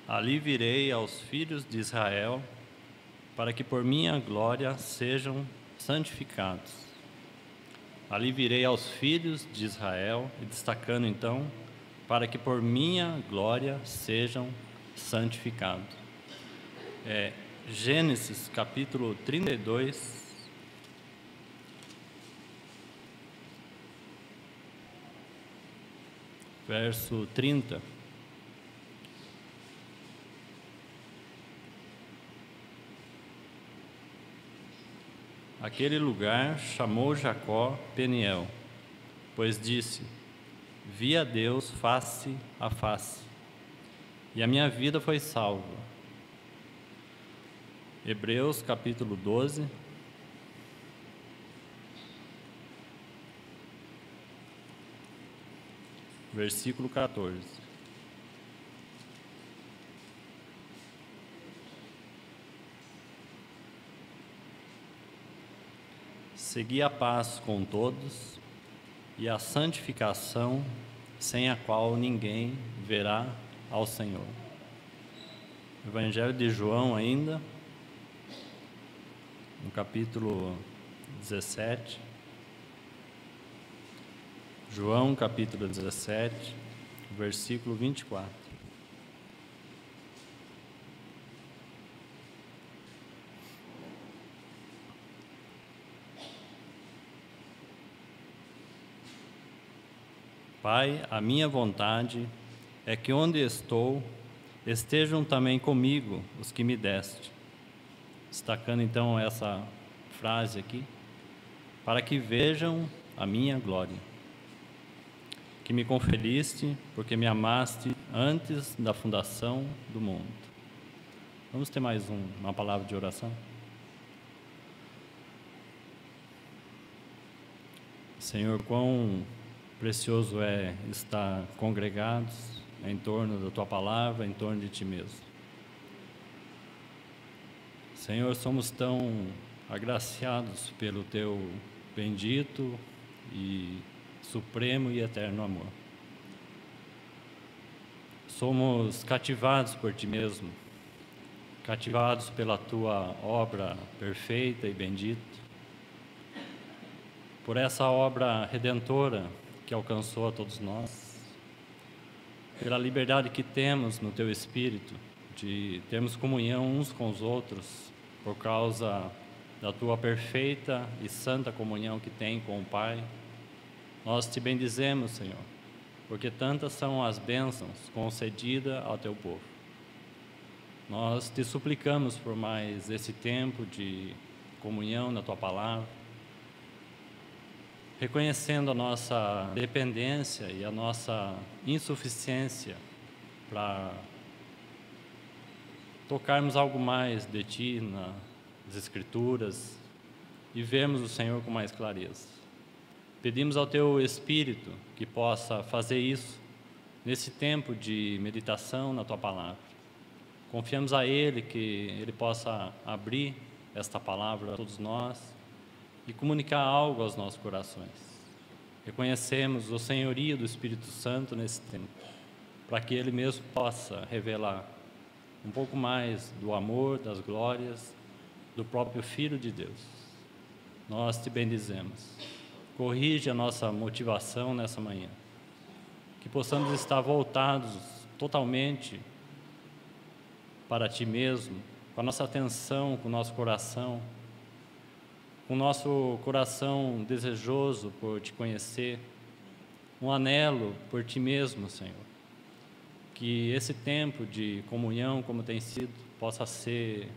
Ali virei aos filhos de Israel, para que por minha glória sejam santificados. Ali virei aos filhos de Israel, e destacando então, para que por minha glória sejam santificados. Gênesis capítulo 32, verso 30. Aquele lugar chamou Jacó Peniel, pois disse: vi a Deus face a face, e a minha vida foi salva. Hebreus capítulo 12, versículo 14. Segui a paz com todos e a santificação, sem a qual ninguém verá ao Senhor. Evangelho de João ainda, no capítulo 17. João capítulo 17, versículo 24. Pai, a minha vontade é que onde estou, estejam também comigo os que me deste. Destacando então essa frase aqui, para que vejam a minha glória, que me conferiste, porque me amaste antes da fundação do mundo. Vamos ter mais uma palavra de oração? Senhor, quão precioso é estar congregados em torno da Tua palavra, em torno de Ti mesmo. Senhor, somos tão agraciados pelo Teu bendito e supremo e eterno amor. Somos cativados por Ti mesmo, cativados pela Tua obra perfeita e bendita, por essa obra redentora que alcançou a todos nós, pela liberdade que temos no Teu Espírito, de termos comunhão uns com os outros, por causa da Tua perfeita e santa comunhão que tem com o Pai. Nós Te bendizemos, Senhor, porque tantas são as bênçãos concedidas ao Teu povo. Nós Te suplicamos por mais esse tempo de comunhão na Tua palavra, reconhecendo a nossa dependência e a nossa insuficiência para tocarmos algo mais de Ti nas Escrituras e vermos o Senhor com mais clareza. Pedimos ao Teu Espírito que possa fazer isso nesse tempo de meditação na Tua palavra. Confiamos a Ele que Ele possa abrir esta palavra a todos nós e comunicar algo aos nossos corações. Reconhecemos o senhorio do Espírito Santo nesse tempo, para que Ele mesmo possa revelar um pouco mais do amor, das glórias, do próprio Filho de Deus. Nós Te bendizemos. Corrige a nossa motivação nessa manhã, que possamos estar voltados totalmente para Ti mesmo, com a nossa atenção, com o nosso coração, com o nosso coração desejoso por Te conhecer, um anelo por Ti mesmo, Senhor. Que esse tempo de comunhão, como tem sido, possa ser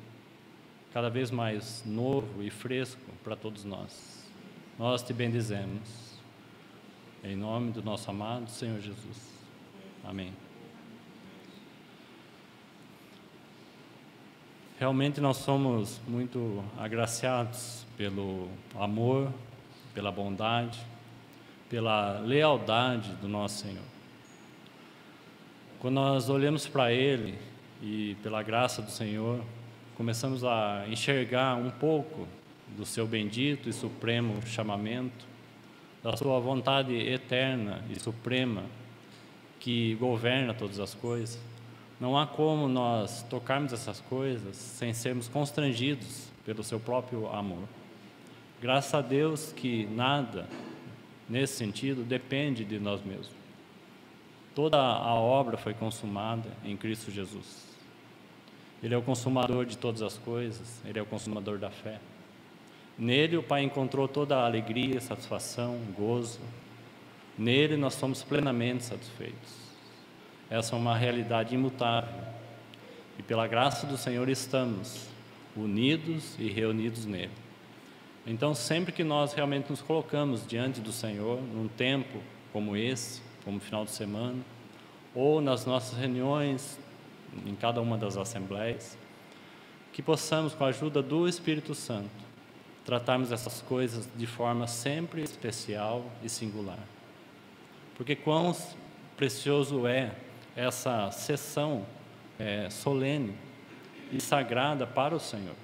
cada vez mais novo e fresco para todos nós. Nós Te bendizemos. Em nome do nosso amado Senhor Jesus. Amém. Realmente nós somos muito agraciados pelo amor, pela bondade, pela lealdade do nosso Senhor. Quando nós olhamos para Ele e pela graça do Senhor, começamos a enxergar um pouco do Seu bendito e supremo chamamento, da Sua vontade eterna e suprema que governa todas as coisas, Não há como nós tocarmos essas coisas sem sermos constrangidos pelo seu próprio amor. Graças a Deus que nada, nesse sentido, depende de nós mesmos. Toda a obra foi consumada em Cristo Jesus. Ele é o consumador de todas as coisas, Ele é o consumador da fé. Nele o Pai encontrou toda a alegria, satisfação, gozo. Nele nós somos plenamente satisfeitos. Essa é uma realidade imutável. E pela graça do Senhor estamos unidos e reunidos nele. Então, sempre que nós realmente nos colocamos diante do Senhor, num tempo como esse, como final de semana, ou nas nossas reuniões, em cada uma das assembleias, que possamos, com a ajuda do Espírito Santo, tratarmos essas coisas de forma sempre especial e singular. Porque quão precioso é essa sessão solene e sagrada para o Senhor.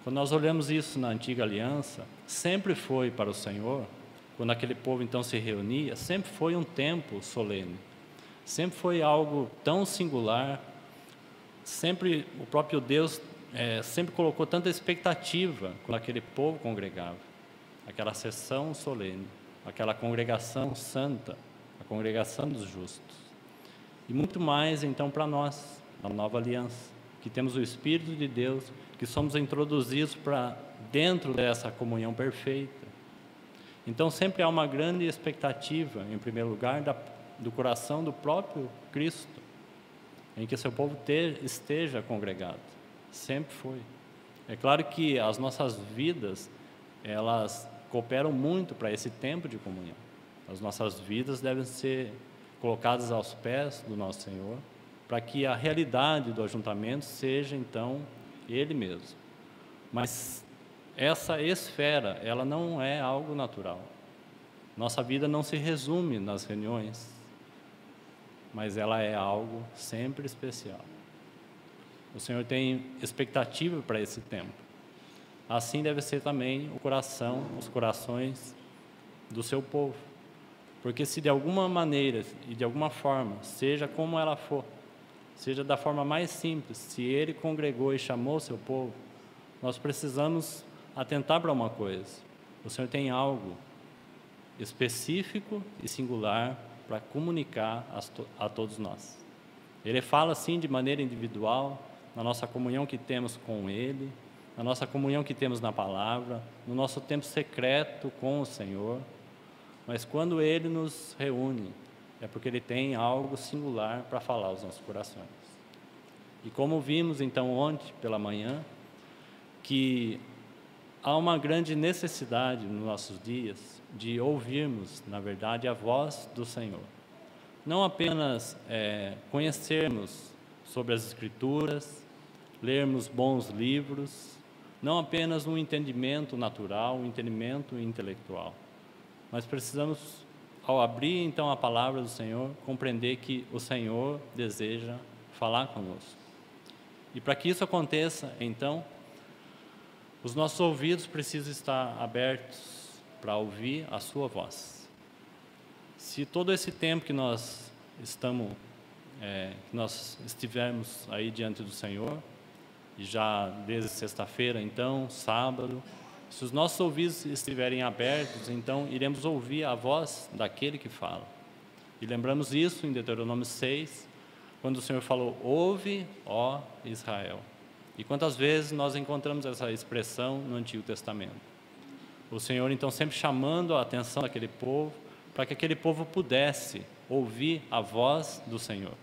Quando nós olhamos isso na antiga aliança, sempre foi para o Senhor, quando aquele povo então se reunia, sempre foi um tempo solene, sempre foi algo tão singular, sempre o próprio Deus sempre colocou tanta expectativa quando aquele povo congregava, aquela sessão solene, aquela congregação santa, a congregação dos justos. E muito mais então para nós, na nova aliança, que temos o Espírito de Deus, que somos introduzidos para dentro dessa comunhão perfeita. Então sempre há uma grande expectativa, em primeiro lugar, do coração do próprio Cristo, em que seu povo esteja congregado. Sempre foi. É claro que as nossas vidas, elas cooperam muito para esse tempo de comunhão. As nossas vidas devem ser colocadas aos pés do nosso Senhor, para que a realidade do ajuntamento seja, então, Ele mesmo. Mas essa esfera, ela não é algo natural. Nossa vida não se resume nas reuniões, mas ela é algo sempre especial. O Senhor tem expectativa para esse tempo. Assim deve ser também os corações do seu povo. Porque se de alguma maneira e de alguma forma, seja como ela for, seja da forma mais simples, se Ele congregou e chamou o seu povo, nós precisamos atentar para uma coisa. O Senhor tem algo específico e singular para comunicar a todos nós. Ele fala assim de maneira individual, na nossa comunhão que temos com Ele, na nossa comunhão que temos na palavra, no nosso tempo secreto com o Senhor. Mas quando Ele nos reúne, é porque Ele tem algo singular para falar aos nossos corações. E como vimos então ontem pela manhã, que há uma grande necessidade nos nossos dias de ouvirmos, na verdade, a voz do Senhor. Não apenas conhecermos sobre as Escrituras, lermos bons livros, não apenas um entendimento natural, um entendimento intelectual, mas precisamos, ao abrir então a palavra do Senhor, compreender que o Senhor deseja falar conosco. E para que isso aconteça, então, os nossos ouvidos precisam estar abertos para ouvir a sua voz. Se todo esse tempo que nós estivermos aí diante do Senhor, e já desde sexta-feira, então, sábado, se os nossos ouvidos estiverem abertos, então iremos ouvir a voz daquele que fala. E lembramos isso em Deuteronômio 6, quando o Senhor falou: ouve, ó Israel. E quantas vezes nós encontramos essa expressão no Antigo Testamento? O Senhor, então, sempre chamando a atenção daquele povo, para que aquele povo pudesse ouvir a voz do Senhor.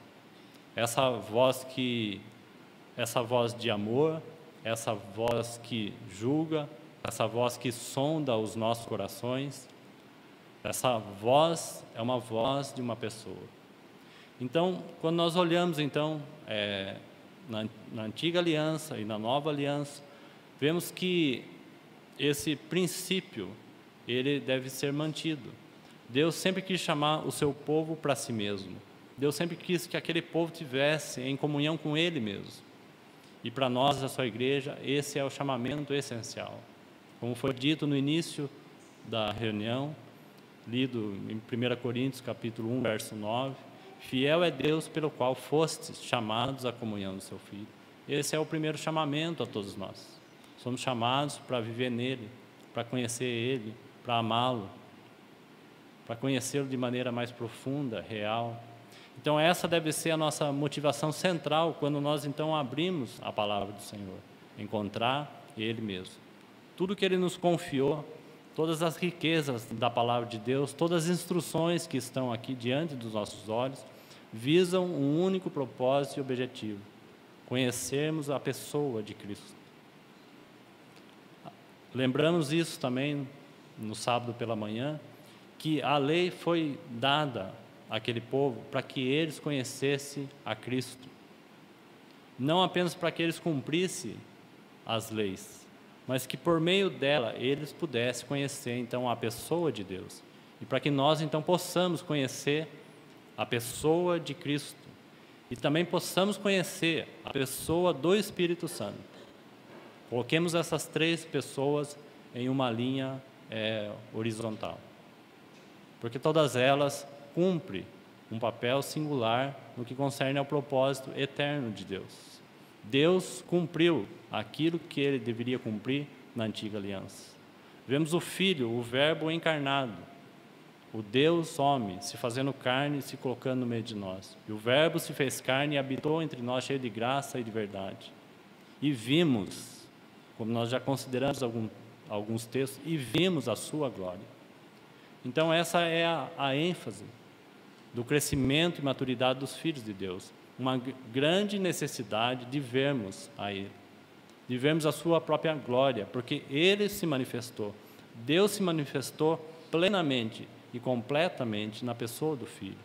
Essa voz de amor, essa voz que julga, essa voz que sonda os nossos corações. Essa voz é uma voz de uma pessoa. Então, quando nós olhamos, então, na antiga aliança e na nova aliança, vemos que esse princípio, ele deve ser mantido. Deus sempre quis chamar o seu povo para si mesmo. Deus sempre quis que aquele povo tivesse em comunhão com Ele mesmo. E para nós, a sua igreja, esse é o chamamento essencial. Como foi dito no início da reunião, lido em 1 Coríntios, capítulo 1, verso 9, Fiel é Deus pelo qual fostes chamados à comunhão do seu Filho. Esse é o primeiro chamamento a todos nós. Somos chamados para viver nele, para conhecer ele, para amá-lo, para conhecê-lo de maneira mais profunda, real. Então essa deve ser a nossa motivação central quando nós então abrimos a palavra do Senhor, encontrar Ele mesmo. Tudo que Ele nos confiou, todas as riquezas da palavra de Deus, todas as instruções que estão aqui diante dos nossos olhos, visam um único propósito e objetivo: conhecermos a pessoa de Cristo. Lembramos isso também no sábado pela manhã, que a lei foi dada àquele povo para que eles conhecessem a Cristo. Não apenas para que eles cumprissem as leis, mas que por meio dela eles pudessem conhecer então a pessoa de Deus. E para que nós então possamos conhecer a pessoa de Cristo e também possamos conhecer a pessoa do Espírito Santo. Coloquemos essas três pessoas em uma linha horizontal, porque todas elas cumprem um papel singular no que concerne ao propósito eterno de Deus. Deus cumpriu aquilo que Ele deveria cumprir na antiga aliança. Vemos o Filho, o Verbo encarnado, o Deus homem, se fazendo carne e se colocando no meio de nós. E o Verbo se fez carne e habitou entre nós, cheio de graça e de verdade. E vimos, como nós já consideramos alguns textos, e vimos a sua glória. Então essa é a ênfase do crescimento e maturidade dos filhos de Deus. Uma grande necessidade de vermos a Ele, de vermos a sua própria glória, porque Ele se manifestou. Deus se manifestou plenamente e completamente na pessoa do Filho.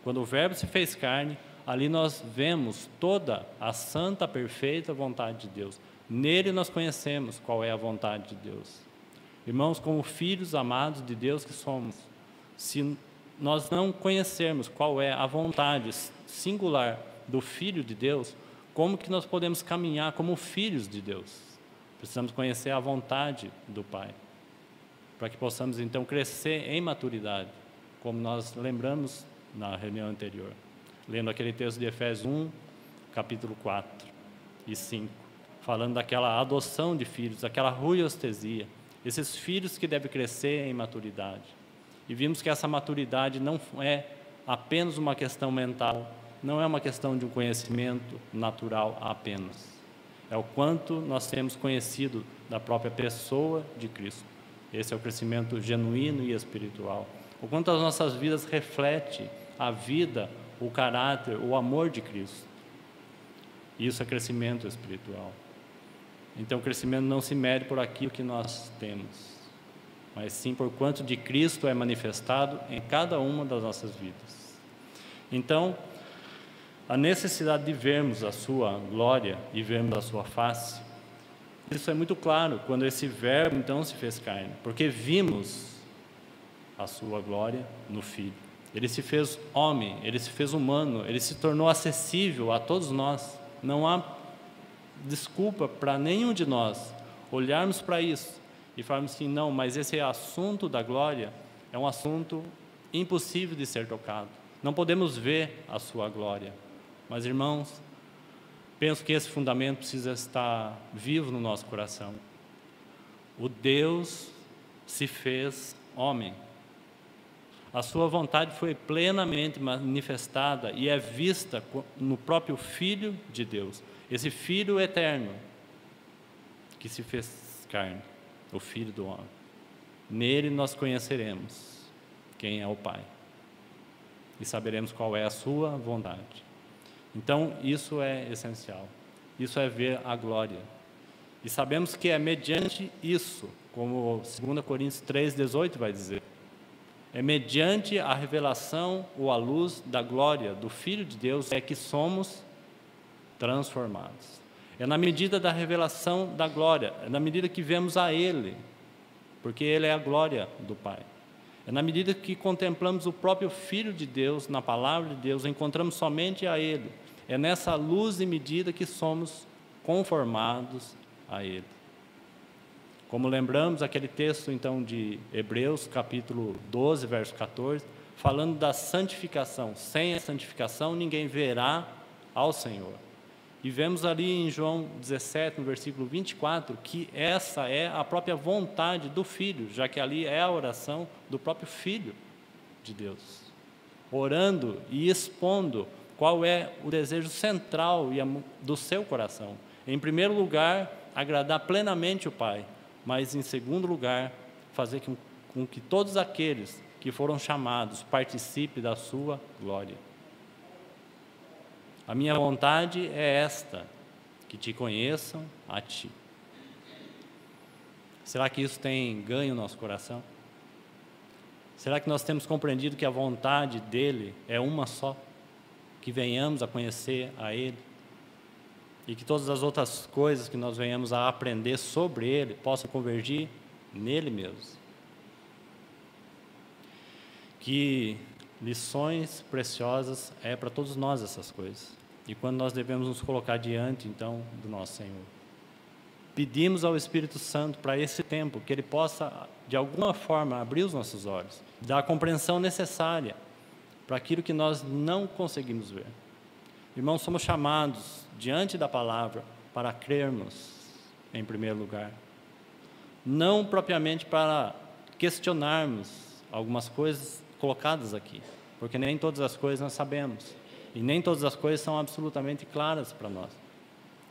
Quando o Verbo se fez carne, ali nós vemos toda a santa, perfeita vontade de Deus. Nele nós conhecemos qual é a vontade de Deus. Irmãos, como filhos amados de Deus que somos, se nós não conhecermos qual é a vontade singular do Filho de Deus, como que nós podemos caminhar como filhos de Deus? Precisamos conhecer a vontade do Pai, para que possamos então crescer em maturidade, como nós lembramos na reunião anterior, lendo aquele texto de Efésios 1, capítulo 4 e 5, falando daquela adoção de filhos, daquela ruiostesia, esses filhos que devem crescer em maturidade. E vimos que essa maturidade não é apenas uma questão mental, não é uma questão de um conhecimento natural apenas. É o quanto nós temos conhecido da própria pessoa de Cristo. Esse é o crescimento genuíno e espiritual. O quanto as nossas vidas refletem a vida, o caráter, o amor de Cristo. Isso é crescimento espiritual. Então o crescimento não se mede por aquilo que nós temos, mas sim por quanto de Cristo é manifestado em cada uma das nossas vidas. Então, a necessidade de vermos a sua glória e vermos a sua face, isso é muito claro quando esse Verbo então se fez carne, porque vimos a sua glória no Filho. Ele se fez homem, ele se fez humano, ele se tornou acessível a todos nós. Não há desculpa para nenhum de nós olharmos para isso e falarmos assim, não, mas esse assunto da glória é um assunto impossível de ser tocado. Não podemos ver a sua glória. Mas, irmãos, penso que esse fundamento precisa estar vivo no nosso coração. O Deus se fez homem. A sua vontade foi plenamente manifestada e é vista no próprio Filho de Deus. Esse Filho eterno que se fez carne, o Filho do homem. Nele nós conheceremos quem é o Pai e saberemos qual é a sua vontade. Então, isso é essencial. Isso é ver a glória. E sabemos que é mediante isso, como 2 Coríntios 3,18 vai dizer, é mediante a revelação ou a luz da glória do Filho de Deus é que somos transformados. É na medida da revelação da glória, é na medida que vemos a Ele, porque Ele é a glória do Pai. É na medida que contemplamos o próprio Filho de Deus, na palavra de Deus, encontramos somente a Ele. É nessa luz e medida que somos conformados a Ele. Como lembramos aquele texto então de Hebreus, capítulo 12, verso 14, falando da santificação. Sem a santificação, ninguém verá ao Senhor. E vemos ali em João 17, no versículo 24, que essa é a própria vontade do Filho, já que ali é a oração do próprio Filho de Deus, orando e expondo qual é o desejo central do seu coração. Em primeiro lugar, agradar plenamente o Pai, mas em segundo lugar, fazer com que todos aqueles que foram chamados participem da sua glória. A minha vontade é esta, que te conheçam a ti. Será que isso tem ganho no nosso coração? Será que nós temos compreendido que a vontade dele é uma só? Que venhamos a conhecer a ele? E que todas as outras coisas que nós venhamos a aprender sobre ele possam convergir nele mesmo? Que lições preciosas é para todos nós essas coisas. E quando nós devemos nos colocar diante, então, do nosso Senhor. Pedimos ao Espírito Santo para esse tempo, que Ele possa, de alguma forma, abrir os nossos olhos, dar a compreensão necessária para aquilo que nós não conseguimos ver. Irmãos, somos chamados, diante da palavra, para crermos, em primeiro lugar. Não propriamente para questionarmos algumas coisas colocadas aqui, porque nem todas as coisas nós sabemos, e nem todas as coisas são absolutamente claras para nós.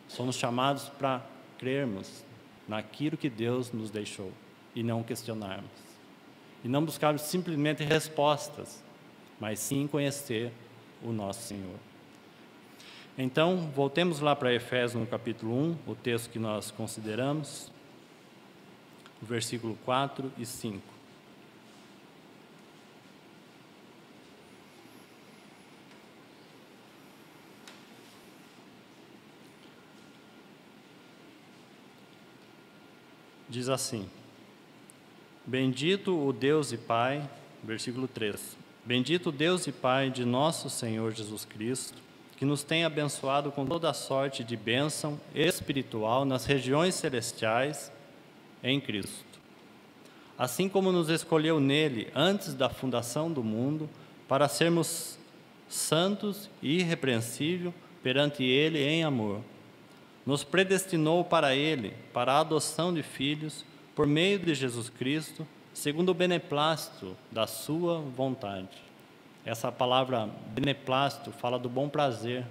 Somos chamados para crermos naquilo que Deus nos deixou, e não questionarmos. E não buscarmos simplesmente respostas, mas sim conhecer o nosso Senhor. Então, voltemos lá para Efésios, no capítulo 1, o texto que nós consideramos, o versículo 4 e 5. Diz assim: Bendito o Deus e Pai, versículo 3, bendito o Deus e Pai de nosso Senhor Jesus Cristo, que nos tem abençoado com toda a sorte de bênção espiritual nas regiões celestiais em Cristo. Assim como nos escolheu nele antes da fundação do mundo, para sermos santos e irrepreensíveis perante ele em amor. Nos predestinou para ele, para a adoção de filhos, por meio de Jesus Cristo, segundo o beneplácito da sua vontade. Essa palavra beneplácito fala do bom prazer,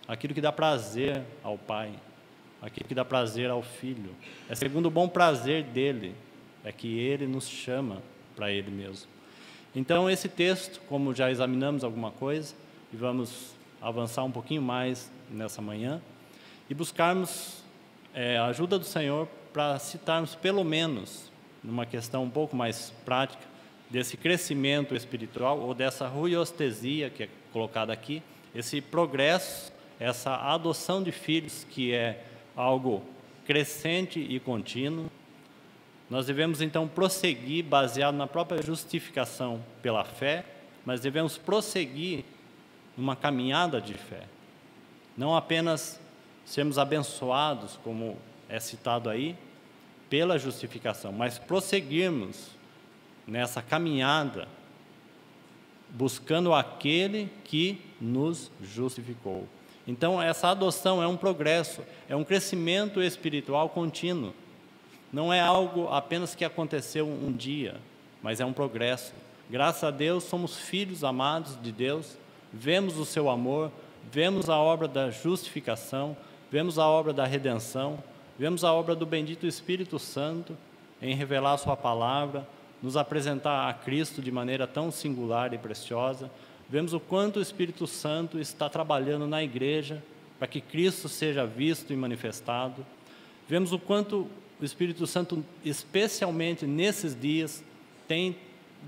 aquilo que dá prazer ao Pai, aquilo que dá prazer ao Filho. É segundo o bom prazer dele, é que ele nos chama para ele mesmo. Então, esse texto, como já examinamos alguma coisa, e vamos avançar um pouquinho mais nessa manhã, e buscarmos a ajuda do Senhor para citarmos, pelo menos, numa questão um pouco mais prática, desse crescimento espiritual, ou dessa ruiostesia que é colocada aqui, esse progresso, essa adoção de filhos, que é algo crescente e contínuo. Nós devemos, então, prosseguir baseado na própria justificação pela fé, mas devemos prosseguir numa caminhada de fé. Não apenas sermos abençoados, como é citado aí, pela justificação, mas prosseguirmos nessa caminhada, buscando aquele que nos justificou. Então, essa adoção é um progresso, é um crescimento espiritual contínuo. Não é algo apenas que aconteceu um dia, mas é um progresso. Graças a Deus, somos filhos amados de Deus, vemos o seu amor, vemos a obra da justificação, vemos a obra da redenção, vemos a obra do bendito Espírito Santo em revelar a sua palavra, nos apresentar a Cristo de maneira tão singular e preciosa. Vemos o quanto o Espírito Santo está trabalhando na igreja para que Cristo seja visto e manifestado. Vemos o quanto o Espírito Santo, especialmente nesses dias, tem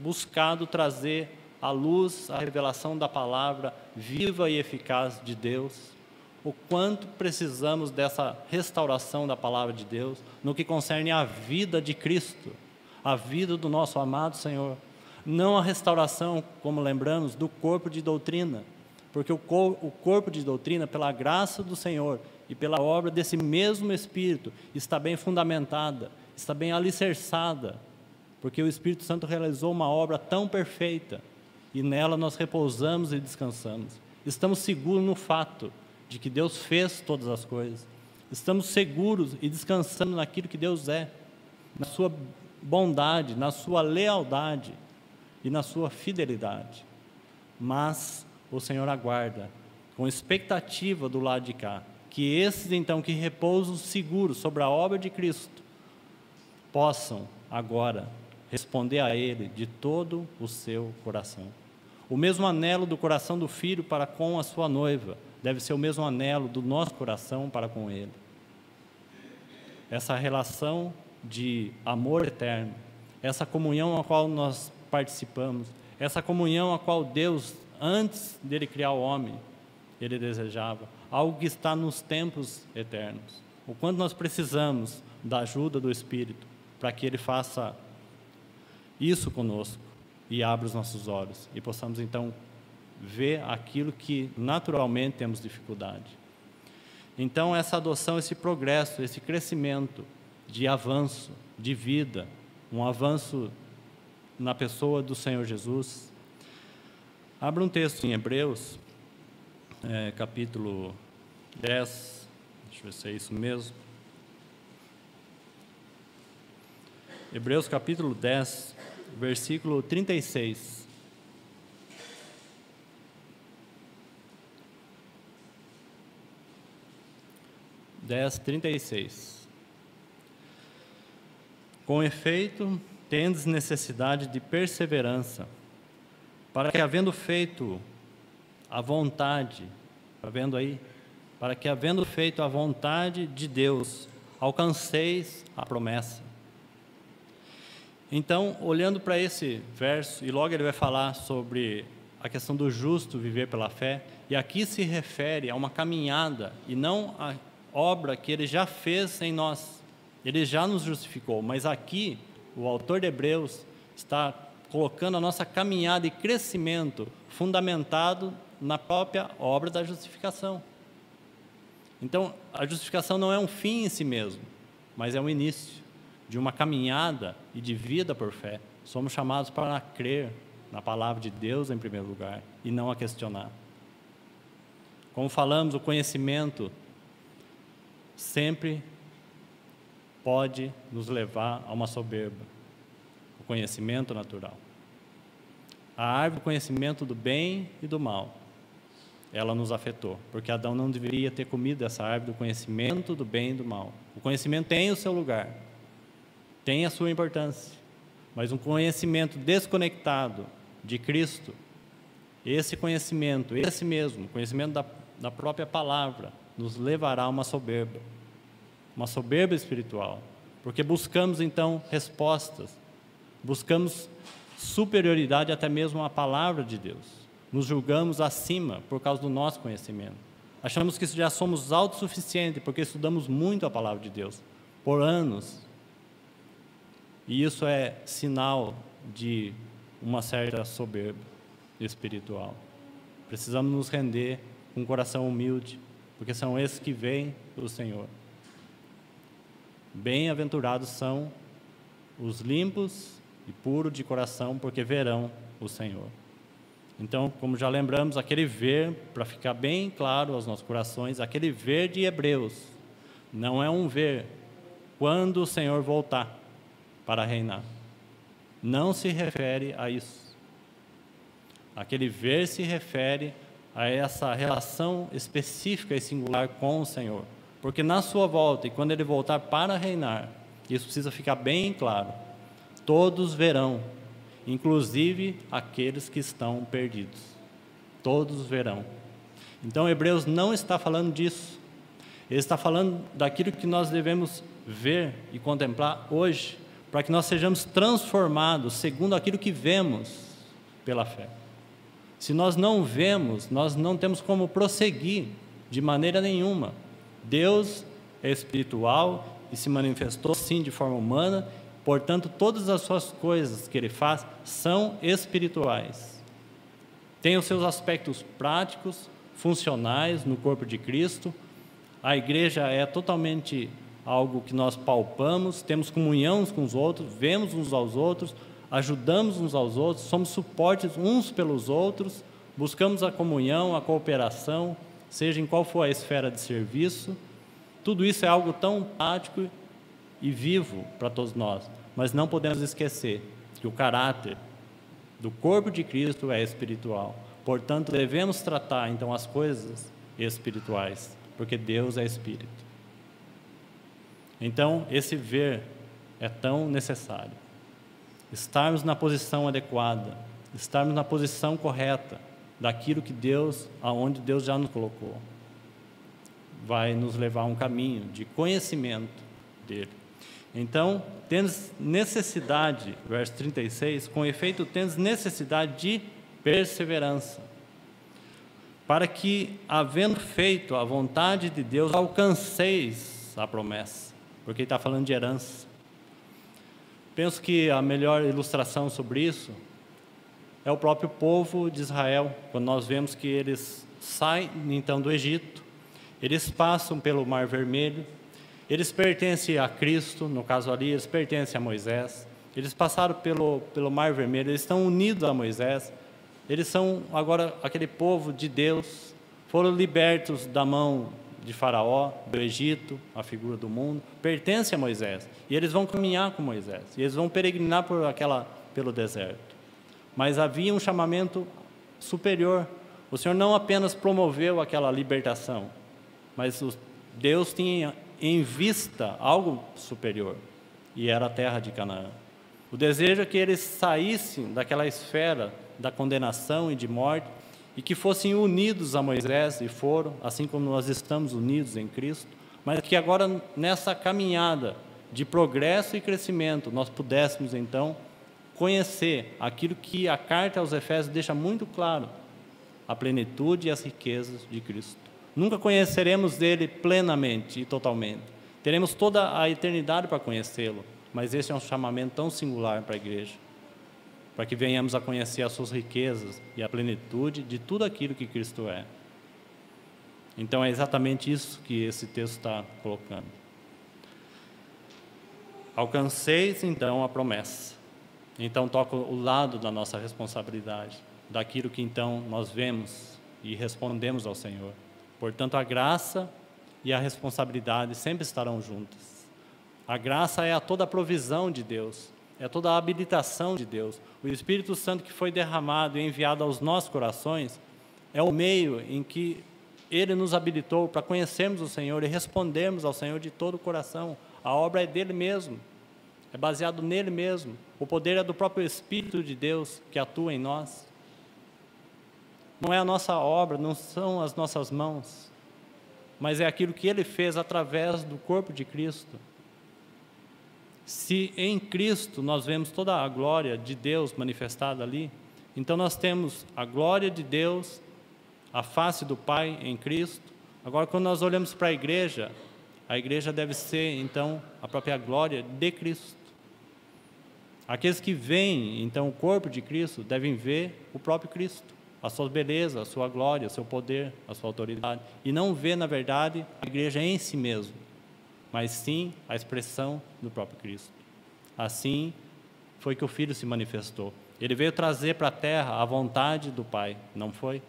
buscado trazer à luz a revelação da palavra viva e eficaz de Deus. O quanto precisamos dessa restauração da palavra de Deus no que concerne à vida de Cristo, a vida do nosso amado Senhor. Não a restauração, como lembramos, do corpo de doutrina, porque o corpo de doutrina, pela graça do Senhor e pela obra desse mesmo Espírito, está bem fundamentada, está bem alicerçada, porque o Espírito Santo realizou uma obra tão perfeita e nela nós repousamos e descansamos. Estamos seguros no fato de que Deus fez todas as coisas. Estamos seguros e descansando naquilo que Deus é, na sua bondade, na sua lealdade e na sua fidelidade. Mas o Senhor aguarda, com expectativa do lado de cá, que esses então que repousam seguros sobre a obra de Cristo, possam agora responder a Ele de todo o seu coração. O mesmo anelo do coração do filho para com a sua noiva deve ser o mesmo anelo do nosso coração para com Ele. Essa relação de amor eterno, essa comunhão a qual nós participamos, essa comunhão a qual Deus, antes dele criar o homem, Ele desejava, algo que está nos tempos eternos. O quanto nós precisamos da ajuda do Espírito para que Ele faça isso conosco e abra os nossos olhos e possamos então ver aquilo que naturalmente temos dificuldade. Então essa adoção, esse progresso, esse crescimento de avanço, de vida, um avanço na pessoa do Senhor Jesus. Abra um texto em Hebreus, capítulo 10, deixa eu ver se é isso mesmo. Hebreus capítulo 10, versículo 36. Com efeito, tendes necessidade de perseverança, para que, havendo feito a vontade, está vendo aí? Para que, havendo feito a vontade de Deus, alcanceis a promessa. Então, olhando para esse verso, e logo ele vai falar sobre a questão do justo viver pela fé, e aqui se refere a uma caminhada, e não a obra que Ele já fez em nós. Ele já nos justificou, mas aqui o autor de Hebreus está colocando a nossa caminhada e crescimento fundamentado na própria obra da justificação. Então, a justificação não é um fim em si mesmo, mas é um início de uma caminhada e de vida por fé. Somos chamados para crer na palavra de Deus em primeiro lugar e não a questionar. Como falamos, o conhecimento sempre pode nos levar a uma soberba, o conhecimento natural. A árvore do conhecimento do bem e do mal, ela nos afetou, porque Adão não deveria ter comido essa árvore do conhecimento do bem e do mal. O conhecimento tem o seu lugar, tem a sua importância, mas um conhecimento desconectado de Cristo, esse conhecimento, esse mesmo, conhecimento da própria palavra, nos levará a uma soberba espiritual, porque buscamos então respostas, buscamos superioridade até mesmo à palavra de Deus, nos julgamos acima por causa do nosso conhecimento, achamos que já somos autossuficientes porque estudamos muito a palavra de Deus, por anos, e isso é sinal de uma certa soberba espiritual. Precisamos nos render com um coração humilde, porque são esses que vêm do Senhor. Bem-aventurados são os limpos e puros de coração, porque verão o Senhor. Então, como já lembramos, aquele ver, para ficar bem claro aos nossos corações, aquele ver de Hebreus, não é um ver quando o Senhor voltar para reinar. Não se refere a isso. Aquele ver se refere a essa relação específica e singular com o Senhor. Porque na sua volta, e quando Ele voltar para reinar, isso precisa ficar bem claro, todos verão, inclusive aqueles que estão perdidos. Todos verão. Então, Hebreus não está falando disso. Ele está falando daquilo que nós devemos ver e contemplar hoje, para que nós sejamos transformados segundo aquilo que vemos pela fé. Se nós não vemos, nós não temos como prosseguir de maneira nenhuma. Deus é espiritual e se manifestou sim de forma humana, portanto todas as suas coisas que Ele faz são espirituais. Tem os seus aspectos práticos, funcionais no corpo de Cristo. A igreja é totalmente algo que nós palpamos, temos comunhão uns com os outros, vemos uns aos outros, ajudamos uns aos outros, somos suportes uns pelos outros, buscamos a comunhão, a cooperação, seja em qual for a esfera de serviço. Tudo isso é algo tão prático e vivo para todos nós, mas não podemos esquecer que o caráter do corpo de Cristo é espiritual. Portanto, devemos tratar então as coisas espirituais, porque Deus é espírito. Então, esse ver é tão necessário. Estarmos na posição adequada, estarmos na posição correta daquilo que Deus, aonde Deus já nos colocou, vai nos levar a um caminho de conhecimento dele. Então, temos necessidade, verso 36, com efeito, temos necessidade de perseverança, para que, havendo feito a vontade de Deus, alcanceis a promessa, porque ele está falando de herança. Penso que a melhor ilustração sobre isso é o próprio povo de Israel, quando nós vemos que eles saem então do Egito, eles passam pelo Mar Vermelho, eles pertencem a Cristo, no caso ali, eles pertencem a Moisés, eles passaram pelo Mar Vermelho, eles estão unidos a Moisés, eles são agora aquele povo de Deus, foram libertos da mão de Faraó, do Egito, a figura do mundo, pertencem a Moisés, e eles vão caminhar com Moisés, e eles vão peregrinar pelo deserto. Mas havia um chamamento superior. O Senhor não apenas promoveu aquela libertação, mas Deus tinha em vista algo superior, e era a terra de Canaã. O desejo é que eles saíssem daquela esfera da condenação e de morte, e que fossem unidos a Moisés, e foram, assim como nós estamos unidos em Cristo, mas que agora, nessa caminhada de progresso e crescimento, nós pudéssemos então conhecer aquilo que a carta aos Efésios deixa muito claro: a plenitude e as riquezas de Cristo. Nunca conheceremos Ele plenamente e totalmente, teremos toda a eternidade para conhecê-lo, mas esse é um chamamento tão singular para a igreja, para que venhamos a conhecer as suas riquezas e a plenitude de tudo aquilo que Cristo é. Então é exatamente isso que esse texto está colocando. Alcanceis então a promessa. Então toca o lado da nossa responsabilidade, daquilo que então nós vemos e respondemos ao Senhor. Portanto, a graça e a responsabilidade sempre estarão juntas. A graça é toda a provisão de Deus, é toda a habilitação de Deus. O Espírito Santo que foi derramado e enviado aos nossos corações é o meio em que Ele nos habilitou para conhecermos o Senhor e respondermos ao Senhor de todo o coração. A obra é dele mesmo, é baseado nele mesmo. O poder é do próprio Espírito de Deus que atua em nós. Não é a nossa obra, não são as nossas mãos, mas é aquilo que Ele fez através do corpo de Cristo. Se em Cristo nós vemos toda a glória de Deus manifestada ali, então nós temos a glória de Deus, a face do Pai em Cristo. Agora, quando nós olhamos para a igreja deve ser então a própria glória de Cristo. Aqueles que veem então o corpo de Cristo devem ver o próprio Cristo, a sua beleza, a sua glória, o seu poder, a sua autoridade, e não ver, na verdade, a igreja em si mesmo, mas sim a expressão do próprio Cristo. Assim foi que o Filho se manifestou. Ele veio trazer para a terra a vontade do Pai, não foi?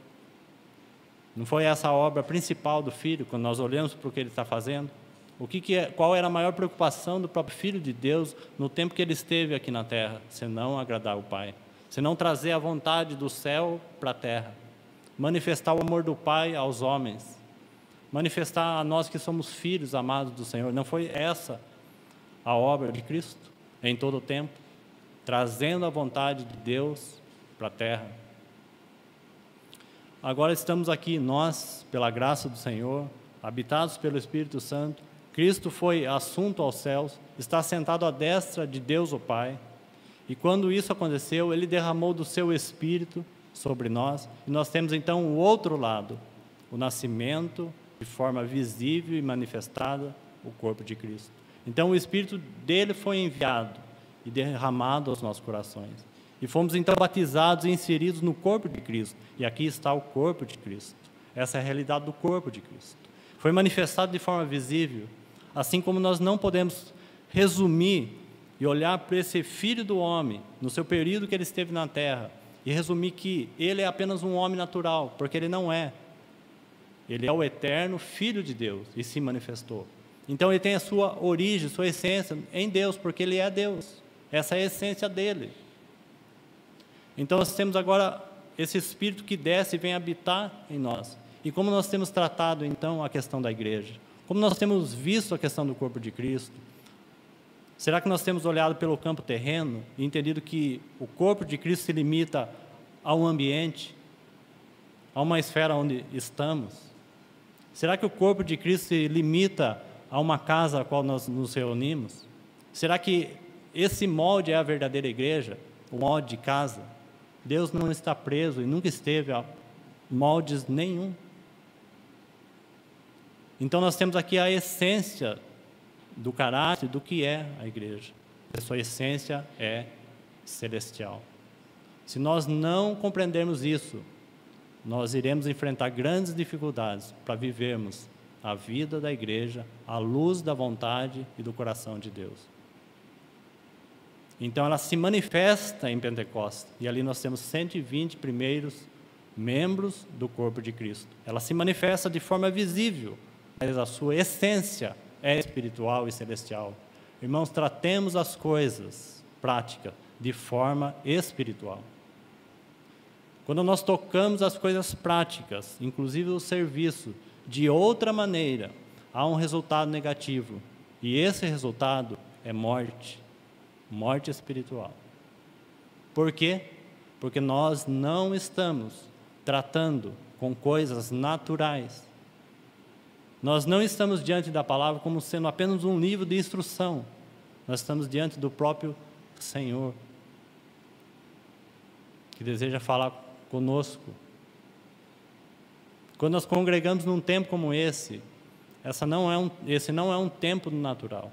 Não foi essa a obra principal do Filho, quando nós olhamos para o que Ele está fazendo? Qual era a maior preocupação do próprio Filho de Deus no tempo que Ele esteve aqui na terra? Senão agradar o Pai, senão trazer a vontade do céu para a terra, manifestar o amor do Pai aos homens, manifestar a nós que somos filhos amados do Senhor. Não foi essa a obra de Cristo em todo o tempo, trazendo a vontade de Deus para a terra? Agora estamos aqui, nós, pela graça do Senhor, habitados pelo Espírito Santo. Cristo foi assunto aos céus, está sentado à destra de Deus o Pai, e quando isso aconteceu, Ele derramou do seu Espírito sobre nós, e nós temos então o outro lado, o nascimento de forma visível e manifestada, o corpo de Cristo. Então o Espírito dele foi enviado e derramado aos nossos corações, e fomos então batizados e inseridos no corpo de Cristo, e aqui está o corpo de Cristo. Essa é a realidade do corpo de Cristo. Foi manifestado de forma visível, assim como nós não podemos resumir e olhar para esse Filho do homem, no seu período que ele esteve na terra, e resumir que ele é apenas um homem natural, porque ele não é. Ele é o eterno Filho de Deus e se manifestou. Então ele tem a sua origem, sua essência em Deus, porque ele é Deus. Essa é a essência dele. Então nós temos agora esse Espírito que desce e vem habitar em nós. E como nós temos tratado então a questão da igreja? Como nós temos visto a questão do corpo de Cristo? Será que nós temos olhado pelo campo terreno e entendido que o corpo de Cristo se limita a um ambiente, a uma esfera onde estamos? Será que o corpo de Cristo se limita a uma casa a qual nós nos reunimos? Será que esse molde é a verdadeira igreja, o molde de casa? Deus não está preso e nunca esteve a moldes nenhum. Então nós temos aqui a essência do caráter do que é a igreja. A sua essência é celestial. Se nós não compreendermos isso, nós iremos enfrentar grandes dificuldades para vivermos a vida da igreja à luz da vontade e do coração de Deus. Então ela se manifesta em Pentecostes, e ali nós temos 120 primeiros membros do corpo de Cristo. Ela se manifesta de forma visível, mas a sua essência é espiritual e celestial. Irmãos, tratemos as coisas práticas de forma espiritual. Quando nós tocamos as coisas práticas, inclusive o serviço, de outra maneira, há um resultado negativo. E esse resultado é morte. Morte espiritual. Por quê? Porque nós não estamos tratando com coisas naturais. Nós não estamos diante da palavra como sendo apenas um livro de instrução. Nós estamos diante do próprio Senhor, que deseja falar conosco. Quando nós congregamos num tempo como esse, esse não é um tempo natural.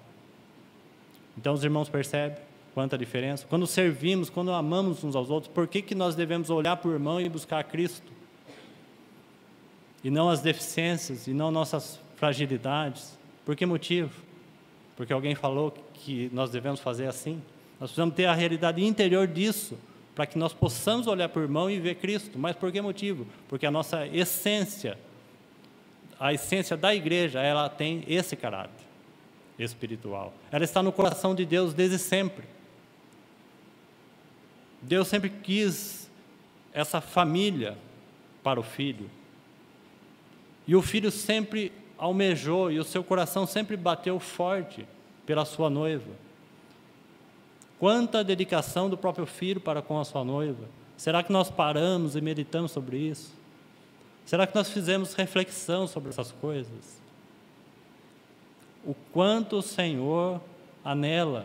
Então os irmãos percebem quanta diferença? Quando servimos, quando amamos uns aos outros, por que nós devemos olhar para o irmão e buscar Cristo? E não as deficiências, e não nossas fragilidades. Por que motivo? Porque alguém falou que nós devemos fazer assim? Nós precisamos ter a realidade interior disso, para que nós possamos olhar para o irmão e ver Cristo. Mas por que motivo? Porque a nossa essência, a essência da igreja, ela tem esse caráter espiritual. Ela está no coração de Deus desde sempre. Deus sempre quis essa família para o Filho. E o Filho sempre almejou, e o seu coração sempre bateu forte pela sua noiva. Quanta dedicação do próprio Filho para com a sua noiva. Será que nós paramos e meditamos sobre isso? Será que nós fizemos reflexão sobre essas coisas? O quanto o Senhor anela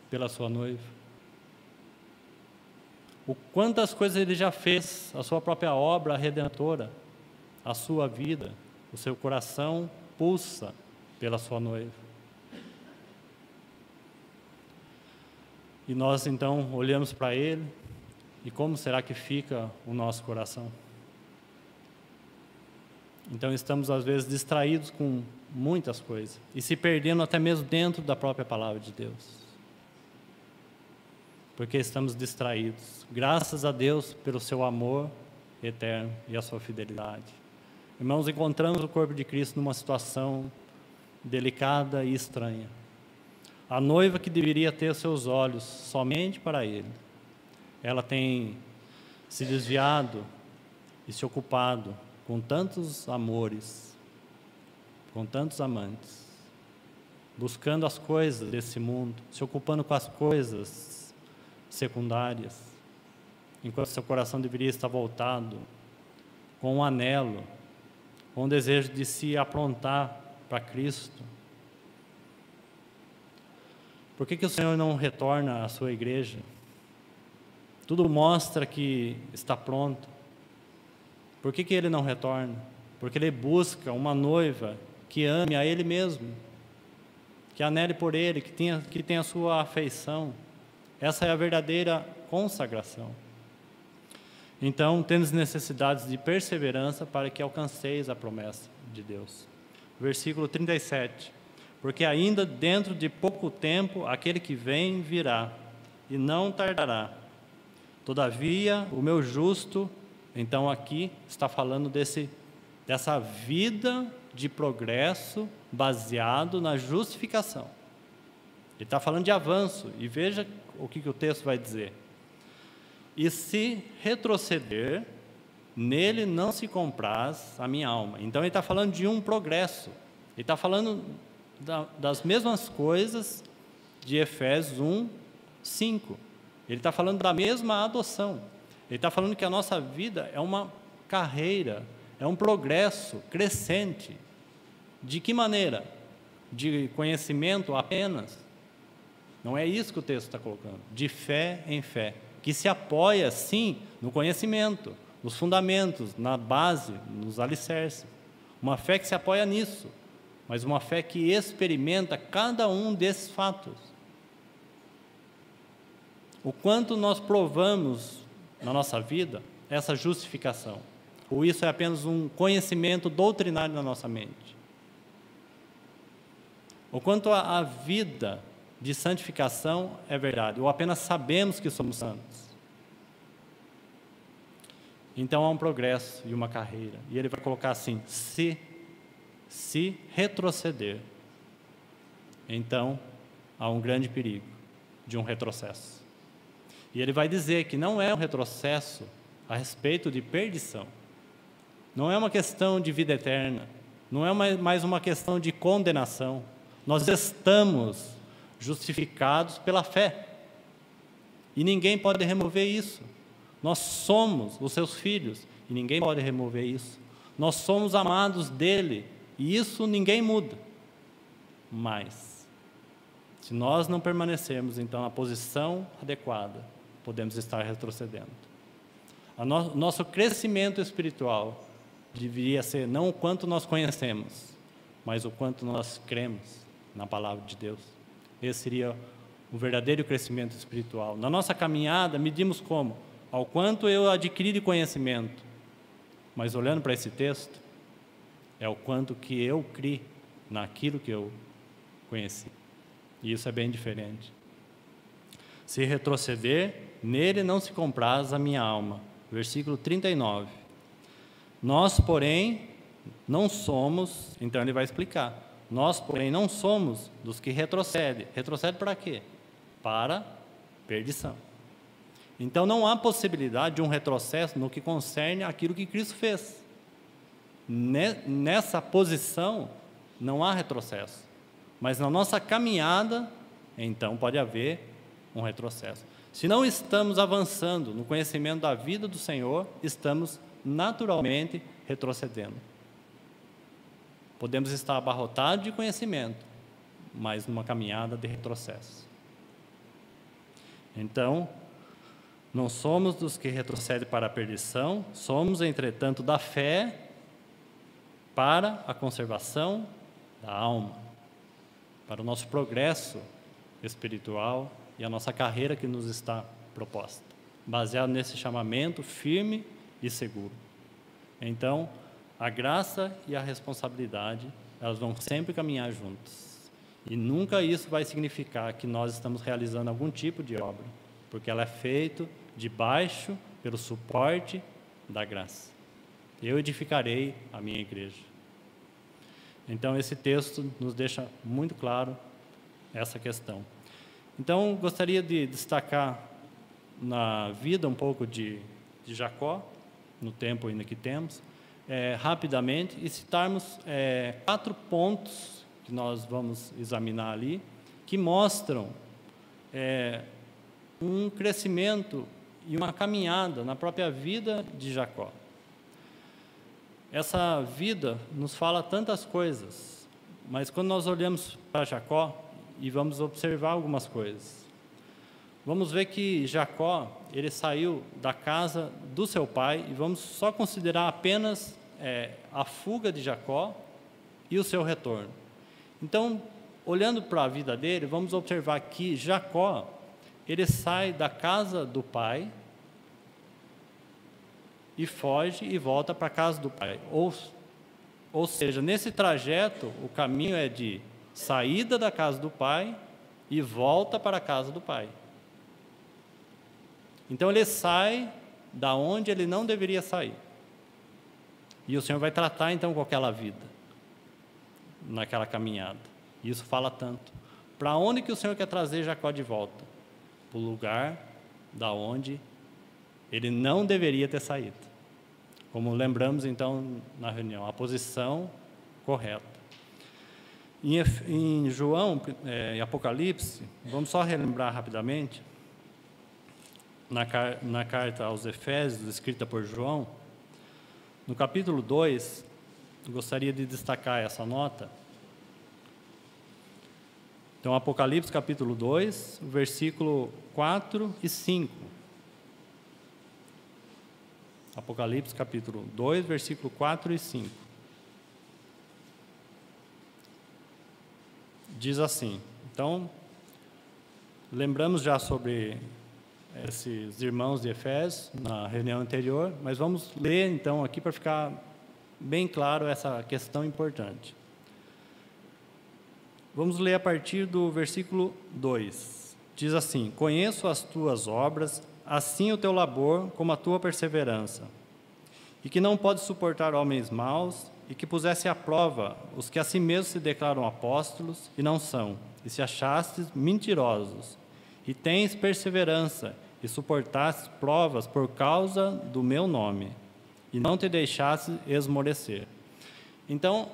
pela sua noiva. O quantas coisas Ele já fez, a sua própria obra redentora, a sua vida, o seu coração pulsa pela sua noiva. E nós então olhamos para Ele, e como será que fica o nosso coração? Então estamos às vezes distraídos com muitas coisas, e se perdendo até mesmo dentro da própria palavra de Deus. Porque estamos distraídos. Graças a Deus pelo seu amor eterno e a sua fidelidade. Irmãos, encontramos o corpo de Cristo numa situação delicada e estranha. A noiva que deveria ter seus olhos somente para Ele, ela tem se desviado e se ocupado com tantos amores, com tantos amantes, buscando as coisas desse mundo, se ocupando com as coisas secundárias, enquanto seu coração deveria estar voltado com um anelo, com o desejo de se aprontar para Cristo. Por que o Senhor não retorna à sua igreja? Tudo mostra que está pronto. Por que Ele não retorna? Porque Ele busca uma noiva que ame a Ele mesmo, que anele por Ele, que tenha a sua afeição. Essa é a verdadeira consagração. Então, tendes necessidades de perseverança para que alcanceis a promessa de Deus. Versículo 37. porque ainda dentro de pouco tempo aquele que vem virá, e não tardará. Todavia, o meu justo, então aqui está falando dessa vida de progresso baseado na justificação. Ele está falando de avanço, e veja o que o texto vai dizer. E se retroceder, nele não se compraz a minha alma. Então ele está falando de um progresso. Ele está falando das mesmas coisas de Efésios 1, 5. Ele está falando da mesma adoção. Ele está falando que a nossa vida é uma carreira, é um progresso crescente. De que maneira? De conhecimento apenas? Não é isso que o texto está colocando. De fé em fé, que se apoia, sim, no conhecimento, nos fundamentos, na base, nos alicerces. Uma fé que se apoia nisso, mas uma fé que experimenta cada um desses fatos. O quanto nós provamos na nossa vida essa justificação, ou isso é apenas um conhecimento doutrinário na nossa mente. O quanto a vida de santificação é verdade, ou apenas sabemos que somos santos. Então há um progresso e uma carreira, e ele vai colocar assim: se retroceder, então há um grande perigo de um retrocesso. E ele vai dizer que não é um retrocesso a respeito de perdição, não é uma questão de vida eterna, não é mais uma questão de condenação. Nós estamos justificados pela fé, e ninguém pode remover isso. Nós somos os seus filhos, e ninguém pode remover isso. Nós somos amados dele, e isso ninguém muda. Mas, se nós não permanecermos, então, na posição adequada, podemos estar retrocedendo. Nosso crescimento espiritual deveria ser não o quanto nós conhecemos, mas o quanto nós cremos na palavra de Deus. Esse seria o verdadeiro crescimento espiritual. Na nossa caminhada, medimos como? Ao quanto eu adquiri de conhecimento. Mas olhando para esse texto, é o quanto que eu criei naquilo que eu conheci. E isso é bem diferente. Se retroceder, nele não se compraz a minha alma. Versículo 39. Nós, porém, não somos, então ele vai explicar. Nós, porém, não somos dos que retrocedem. Retrocede para quê? Para perdição. Então não há possibilidade de um retrocesso no que concerne aquilo que Cristo fez. Nessa posição não há retrocesso. Mas na nossa caminhada, então pode haver um retrocesso. Se não estamos avançando no conhecimento da vida do Senhor, estamos naturalmente retrocedendo. Podemos estar abarrotados de conhecimento, mas numa caminhada de retrocesso. Então, não somos dos que retrocedem para a perdição, somos, entretanto, da fé para a conservação da alma, para o nosso progresso espiritual e a nossa carreira que nos está proposta, baseado nesse chamamento firme e seguro. Então, a graça e a responsabilidade, elas vão sempre caminhar juntas. E nunca isso vai significar que nós estamos realizando algum tipo de obra, porque ela é feita debaixo, pelo suporte da graça. Eu edificarei a minha igreja. Então, esse texto nos deixa muito claro essa questão. Então, gostaria de destacar na vida um pouco de Jacó, no tempo ainda que temos, rapidamente, e citarmos 4 pontos que nós vamos examinar ali, que mostram um crescimento e uma caminhada na própria vida de Jacó. Essa vida nos fala tantas coisas, mas quando nós olhamos para Jacó e vamos observar algumas coisas, vamos ver que Jacó, ele saiu da casa do seu pai, e vamos só considerar apenas a fuga de Jacó e o seu retorno. Então, olhando para a vida dele, vamos observar que Jacó, ele sai da casa do pai e foge e volta para a casa do pai. Ou seja, nesse trajeto, o caminho é de saída da casa do pai e volta para a casa do pai. Então ele sai da onde ele não deveria sair. E o Senhor vai tratar então com aquela vida, naquela caminhada. E isso fala tanto. Para onde que o Senhor quer trazer Jacó de volta? Para o lugar da onde ele não deveria ter saído. Como lembramos então na reunião, a posição correta. Em João, em Apocalipse, vamos só relembrar rapidamente, na carta aos Efésios, escrita por João, no capítulo 2, gostaria de destacar essa nota. Então, Apocalipse capítulo 2, versículo 4 e 5. Apocalipse capítulo 2, versículo 4 e 5. Diz assim, então, lembramos já sobre esses irmãos de Efésios na reunião anterior, mas vamos ler então aqui para ficar bem claro essa questão importante. Vamos ler a partir do versículo 2. Diz assim: conheço as tuas obras, assim o teu labor como a tua perseverança, e que não podes suportar homens maus, e que pusesse à prova os que a si mesmos se declaram apóstolos e não são, e se achastes mentirosos, e tens perseverança, e suportastes provas por causa do meu nome, e não te deixastes esmorecer. Então,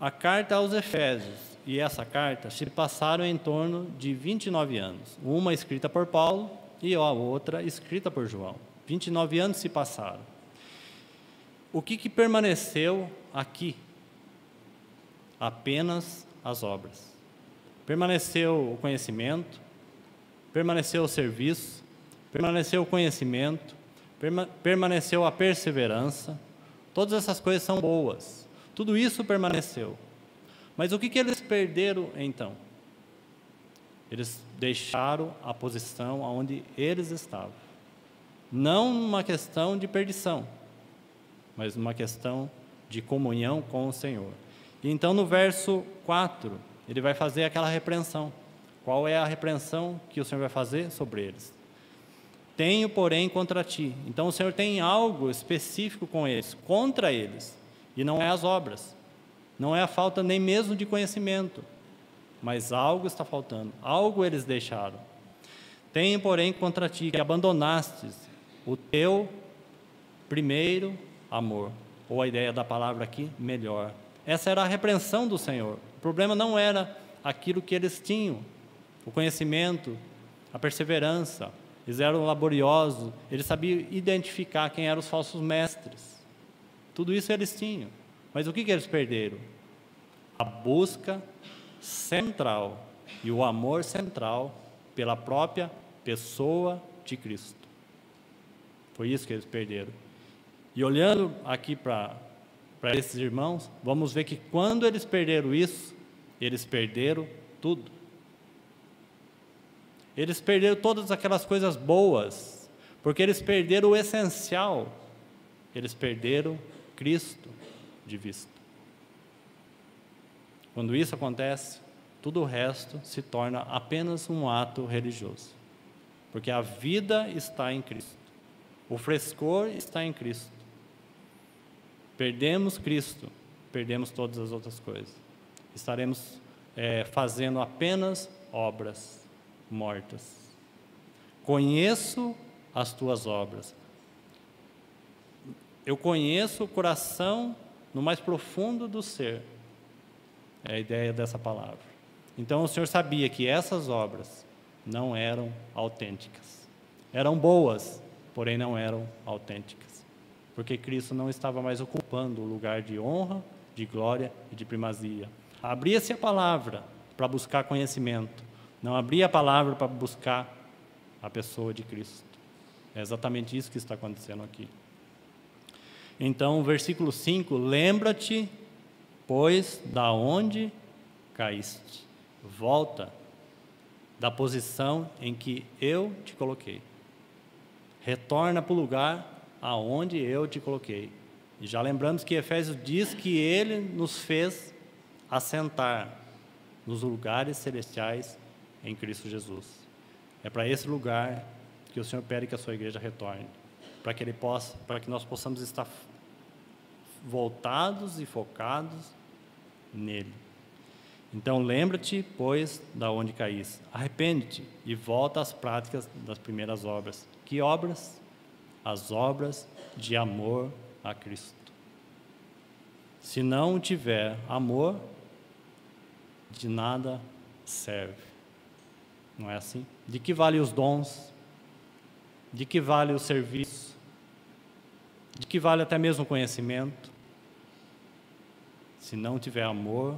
a carta aos Efésios e essa carta se passaram em torno de 29 anos. Uma escrita por Paulo e a outra escrita por João. 29 anos se passaram. O que permaneceu aqui? Apenas as obras. Permaneceu o conhecimento, permaneceu o serviço, permaneceu o conhecimento, permaneceu a perseverança. Todas essas coisas são boas. Tudo isso permaneceu. Mas o que eles perderam então? Eles deixaram a posição onde eles estavam. Não uma questão de perdição, mas uma questão de comunhão com o Senhor. E então no verso 4, ele vai fazer aquela repreensão. Qual é a repreensão que o Senhor vai fazer sobre eles? Tenho, porém, contra ti. Então o Senhor tem algo específico com eles, contra eles. E não é as obras, não é a falta nem mesmo de conhecimento, mas algo está faltando, algo eles deixaram. Tenho, porém, contra ti que abandonastes o teu primeiro amor, ou a ideia da palavra aqui, melhor. Essa era a repreensão do Senhor. O problema não era aquilo que eles tinham, o conhecimento, a perseverança. Eles eram laboriosos, eles sabiam identificar quem eram os falsos mestres. Tudo isso eles tinham. Mas o que eles perderam? A busca central e o amor central pela própria pessoa de Cristo. Foi isso que eles perderam. E olhando aqui para esses irmãos, vamos ver que quando eles perderam isso, eles perderam tudo. Eles perderam todas aquelas coisas boas, porque eles perderam o essencial. Eles perderam Cristo de vista. Quando isso acontece, tudo o resto se torna apenas um ato religioso, porque a vida está em Cristo, o frescor está em Cristo. Perdemos Cristo, perdemos todas as outras coisas. Estaremos fazendo apenas obras mortas. Conheço as tuas obras. Eu conheço o coração no mais profundo do ser. É a ideia dessa palavra. Então o Senhor sabia que essas obras não eram autênticas. Eram boas, porém não eram autênticas. Porque Cristo não estava mais ocupando o lugar de honra, de glória e de primazia. Abria-se a palavra para buscar conhecimento. Não abria a palavra para buscar a pessoa de Cristo. É exatamente isso que está acontecendo aqui. Então, versículo 5, lembra-te, pois, da onde caíste. Volta da posição em que eu te coloquei. Retorna para o lugar aonde eu te coloquei. E já lembramos que Efésios diz que Ele nos fez assentar nos lugares celestiais em Cristo Jesus. É para esse lugar que o Senhor pede que a sua igreja retorne, para que nós possamos estar voltados e focados nele. Então lembra-te, pois, da onde caíste, arrepende-te e volta às práticas das primeiras obras. Que obras? As obras de amor a Cristo. Se não tiver amor, de nada serve. Não é assim? De que vale os dons? De que vale o serviço? De que vale até mesmo o conhecimento? Se não tiver amor,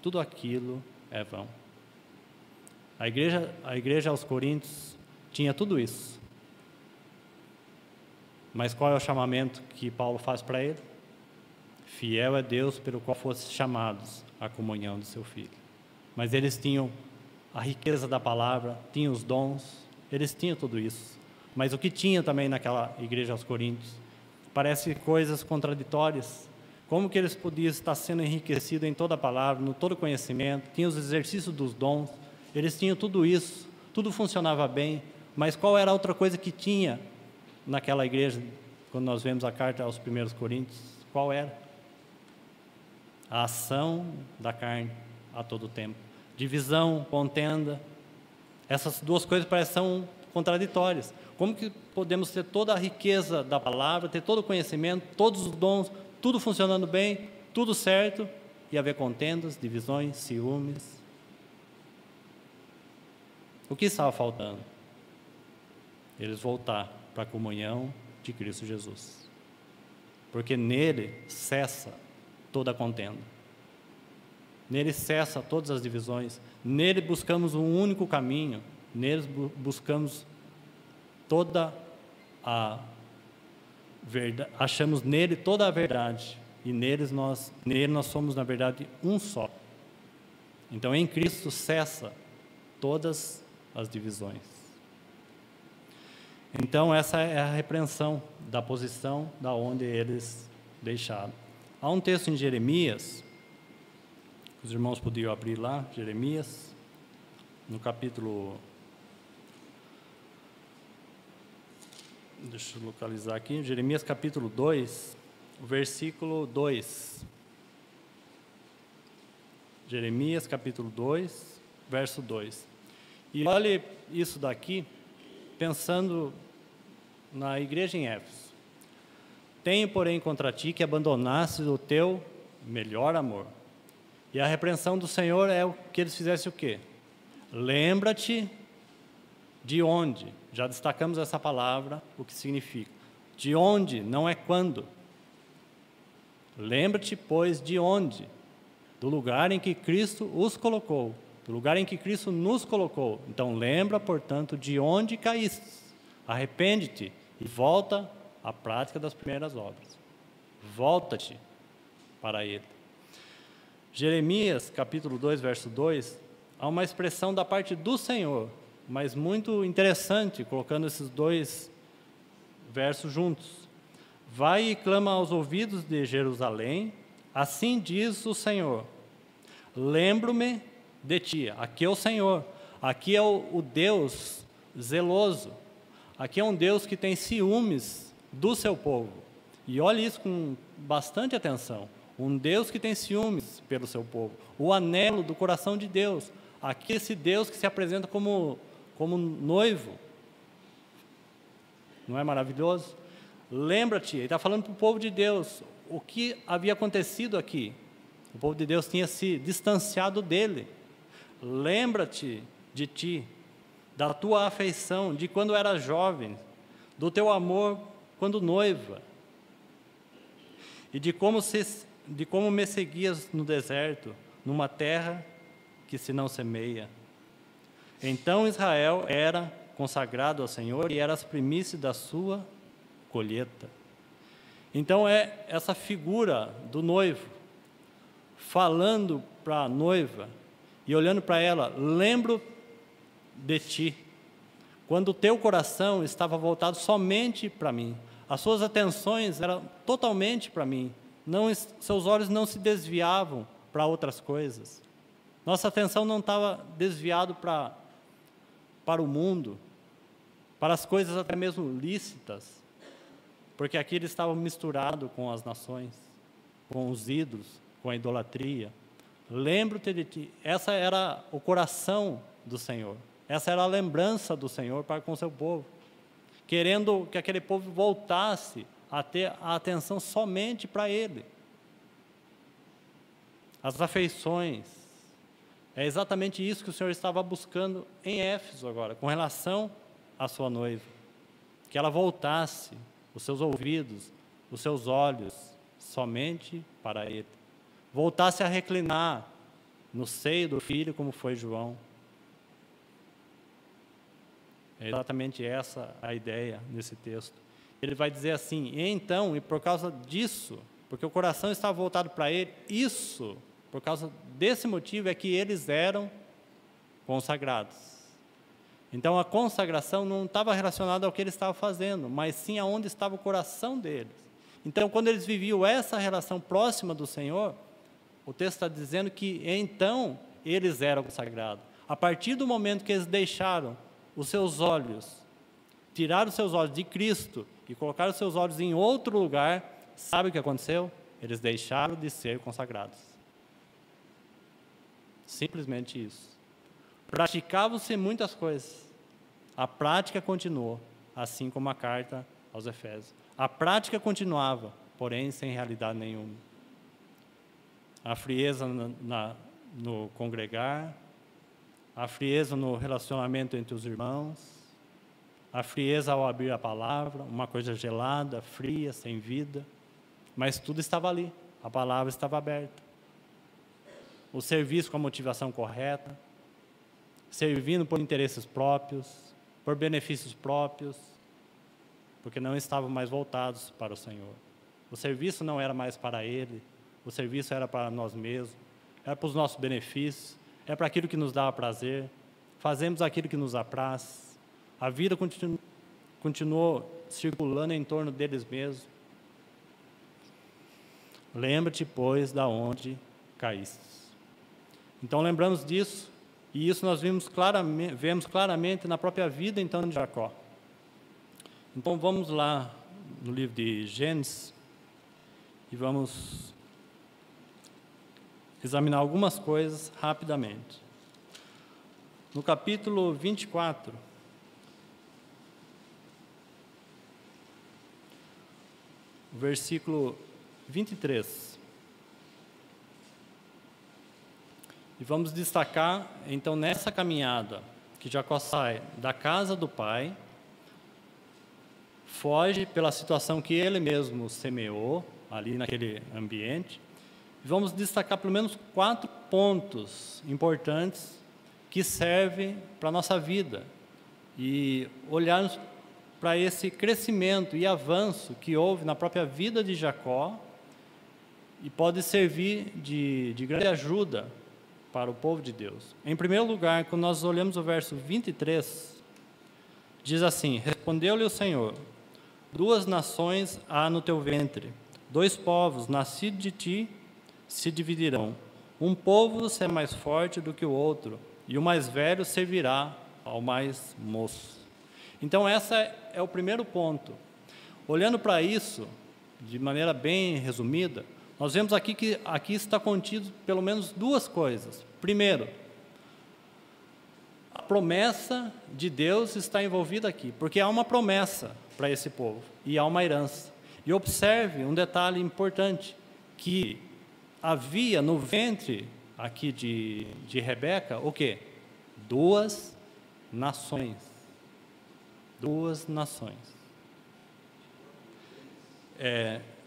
tudo aquilo é vão. A igreja aos Coríntios tinha tudo isso. Mas qual é o chamamento que Paulo faz para ele? Fiel é Deus pelo qual fossem chamados à comunhão do seu Filho. Mas eles tinham a riqueza da palavra, tinham os dons, eles tinham tudo isso. Mas o que tinha também naquela igreja aos Coríntios? Parece coisas contraditórias. Como que eles podiam estar sendo enriquecidos em toda a palavra, no todo conhecimento, tinham os exercícios dos dons, eles tinham tudo isso, tudo funcionava bem, mas qual era a outra coisa que tinha naquela igreja, quando nós vemos a carta aos 1 Coríntios? Qual era? A ação da carne a todo tempo. Divisão, contenda, essas duas coisas parecem são contraditórias. Como que podemos ter toda a riqueza da palavra, ter todo o conhecimento, todos os dons, tudo funcionando bem, tudo certo, e haver contendas, divisões, ciúmes? O que estava faltando? Eles voltar para a comunhão de Cristo Jesus. Porque nele cessa toda a contenda. Nele cessa todas as divisões. Nele buscamos um único caminho. Nele buscamos toda a verdade. Achamos nele toda a verdade. E nele nós somos, na verdade, um só. Então, em Cristo cessa todas as divisões. Então, essa é a repreensão da posição da onde eles deixaram. Há um texto em Jeremias, os irmãos podiam abrir lá, Jeremias, no capítulo... Deixa eu localizar aqui, Jeremias capítulo 2, versículo 2. Jeremias capítulo 2, verso 2. E olhe isso daqui, pensando na igreja em Éfeso. Tenho, porém, contra ti que abandonasses o teu melhor amor. E a repreensão do Senhor é que eles fizessem o quê? Lembra-te de onde. Já destacamos essa palavra, o que significa. De onde, não é quando. Lembra-te, pois, de onde? Do lugar em que Cristo os colocou. Do lugar em que Cristo nos colocou. Então, lembra, portanto, de onde caíste. Arrepende-te e volta à prática das primeiras obras. Volta-te para Ele. Jeremias, capítulo 2, verso 2, há uma expressão da parte do Senhor, mas muito interessante, colocando esses dois versos juntos. Vai e clama aos ouvidos de Jerusalém, assim diz o Senhor, lembro-me de ti. Aqui é o Senhor, aqui é o Deus zeloso, aqui é um Deus que tem ciúmes do seu povo. E olhe isso com bastante atenção. Um Deus que tem ciúmes pelo seu povo. O anelo do coração de Deus. Aqui esse Deus que se apresenta como noivo. Não é maravilhoso? Lembra-te, ele está falando para o povo de Deus. O que havia acontecido aqui? O povo de Deus tinha se distanciado dele. Lembra-te de ti, da tua afeição, de quando era jovem, do teu amor quando noiva, e de como me seguias no deserto, numa terra que se não semeia. Então Israel era consagrado ao Senhor e era as primícias da sua colheita. Então é essa figura do noivo, falando para a noiva e olhando para ela, lembro de ti, quando o teu coração estava voltado somente para mim, as suas atenções eram totalmente para mim, seus olhos não se desviavam para outras coisas. Nossa atenção não estava desviada para o mundo, para as coisas até mesmo lícitas, porque aqui eles estavam misturados com as nações, com os ídolos, com a idolatria. Lembro-te de ti. Essa era o coração do Senhor. Essa era a lembrança do Senhor para com o seu povo, querendo que aquele povo voltasse a ter a atenção somente para Ele. As afeições, é exatamente isso que o Senhor estava buscando em Éfeso agora, com relação à sua noiva, que ela voltasse os seus ouvidos, os seus olhos, somente para Ele, voltasse a reclinar no seio do Filho, como foi João. É exatamente essa a ideia nesse texto. Ele vai dizer assim: e então, e por causa disso, porque o coração estava voltado para Ele, por causa desse motivo é que eles eram consagrados. Então a consagração não estava relacionada ao que ele estava fazendo, mas sim aonde estava o coração deles. Então, quando eles viviam essa relação próxima do Senhor, o texto está dizendo que então eles eram consagrados. A partir do momento que eles deixaram os seus olhos, tiraram os seus olhos de Cristo e colocaram os seus olhos em outro lugar, sabe o que aconteceu? Eles deixaram de ser consagrados. Simplesmente isso. Praticavam-se muitas coisas. A prática continuou, assim como a carta aos Efésios. A prática continuava, porém sem realidade nenhuma. A frieza no congregar, a frieza no relacionamento entre os irmãos, a frieza ao abrir a palavra, uma coisa gelada, fria, sem vida, mas tudo estava ali, a palavra estava aberta. O serviço com a motivação correta, servindo por interesses próprios, por benefícios próprios, porque não estavam mais voltados para o Senhor. O serviço não era mais para Ele, o serviço era para nós mesmos, era para os nossos benefícios, é para aquilo que nos dá prazer, fazemos aquilo que nos apraz. A vida continuou circulando em torno deles mesmos. Lembra-te, pois, da onde caíste. Então, lembramos disso, e isso nós vemos claramente na própria vida, então, de Jacó. Então, vamos lá no livro de Gênesis, e vamos examinar algumas coisas rapidamente. No capítulo 24, versículo 23. E vamos destacar, então, nessa caminhada, que Jacó sai da casa do pai, foge pela situação que ele mesmo semeou, ali naquele ambiente. Vamos destacar pelo menos 4 pontos importantes que servem para a nossa vida e olharmos para esse crescimento e avanço que houve na própria vida de Jacó e pode servir de grande ajuda para o povo de Deus. Em primeiro lugar, quando nós olhamos o verso 23, diz assim: respondeu-lhe o Senhor: 2 nações há no teu ventre, 2 povos nascidos de ti se dividirão. Um povo será mais forte do que o outro, e o mais velho servirá ao mais moço. Então, esse é o primeiro ponto. Olhando para isso, de maneira bem resumida, nós vemos aqui que aqui está contido pelo menos 2 coisas. Primeiro, a promessa de Deus está envolvida aqui, porque há uma promessa para esse povo, e há uma herança. E observe um detalhe importante, que havia no ventre aqui de Rebeca, o quê? 2 nações. 2 nações.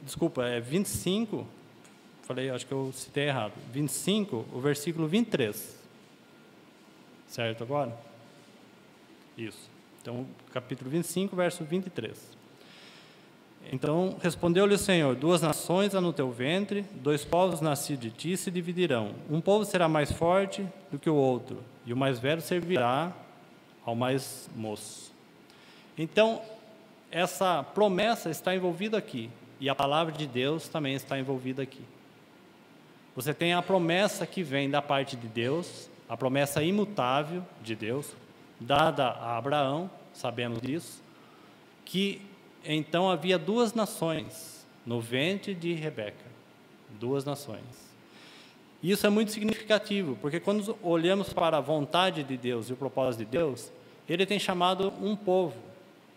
Desculpa, é 25, falei, acho que eu citei errado, 25, o versículo 23. Certo agora? Isso. Então, capítulo 25, verso 23. Então, respondeu-lhe o Senhor: 2 nações há no teu ventre, 2 povos nascidos de ti se dividirão. Um povo será mais forte do que o outro, e o mais velho servirá ao mais moço. Então, essa promessa está envolvida aqui, e a palavra de Deus também está envolvida aqui. você tem a promessa que vem da parte de Deus, a promessa imutável de Deus, dada a Abraão, sabemos disso, que então havia 2 nações no ventre de Rebeca, 2 nações. Isso é muito significativo, porque quando olhamos para a vontade de Deus e o propósito de Deus, Ele tem chamado um povo.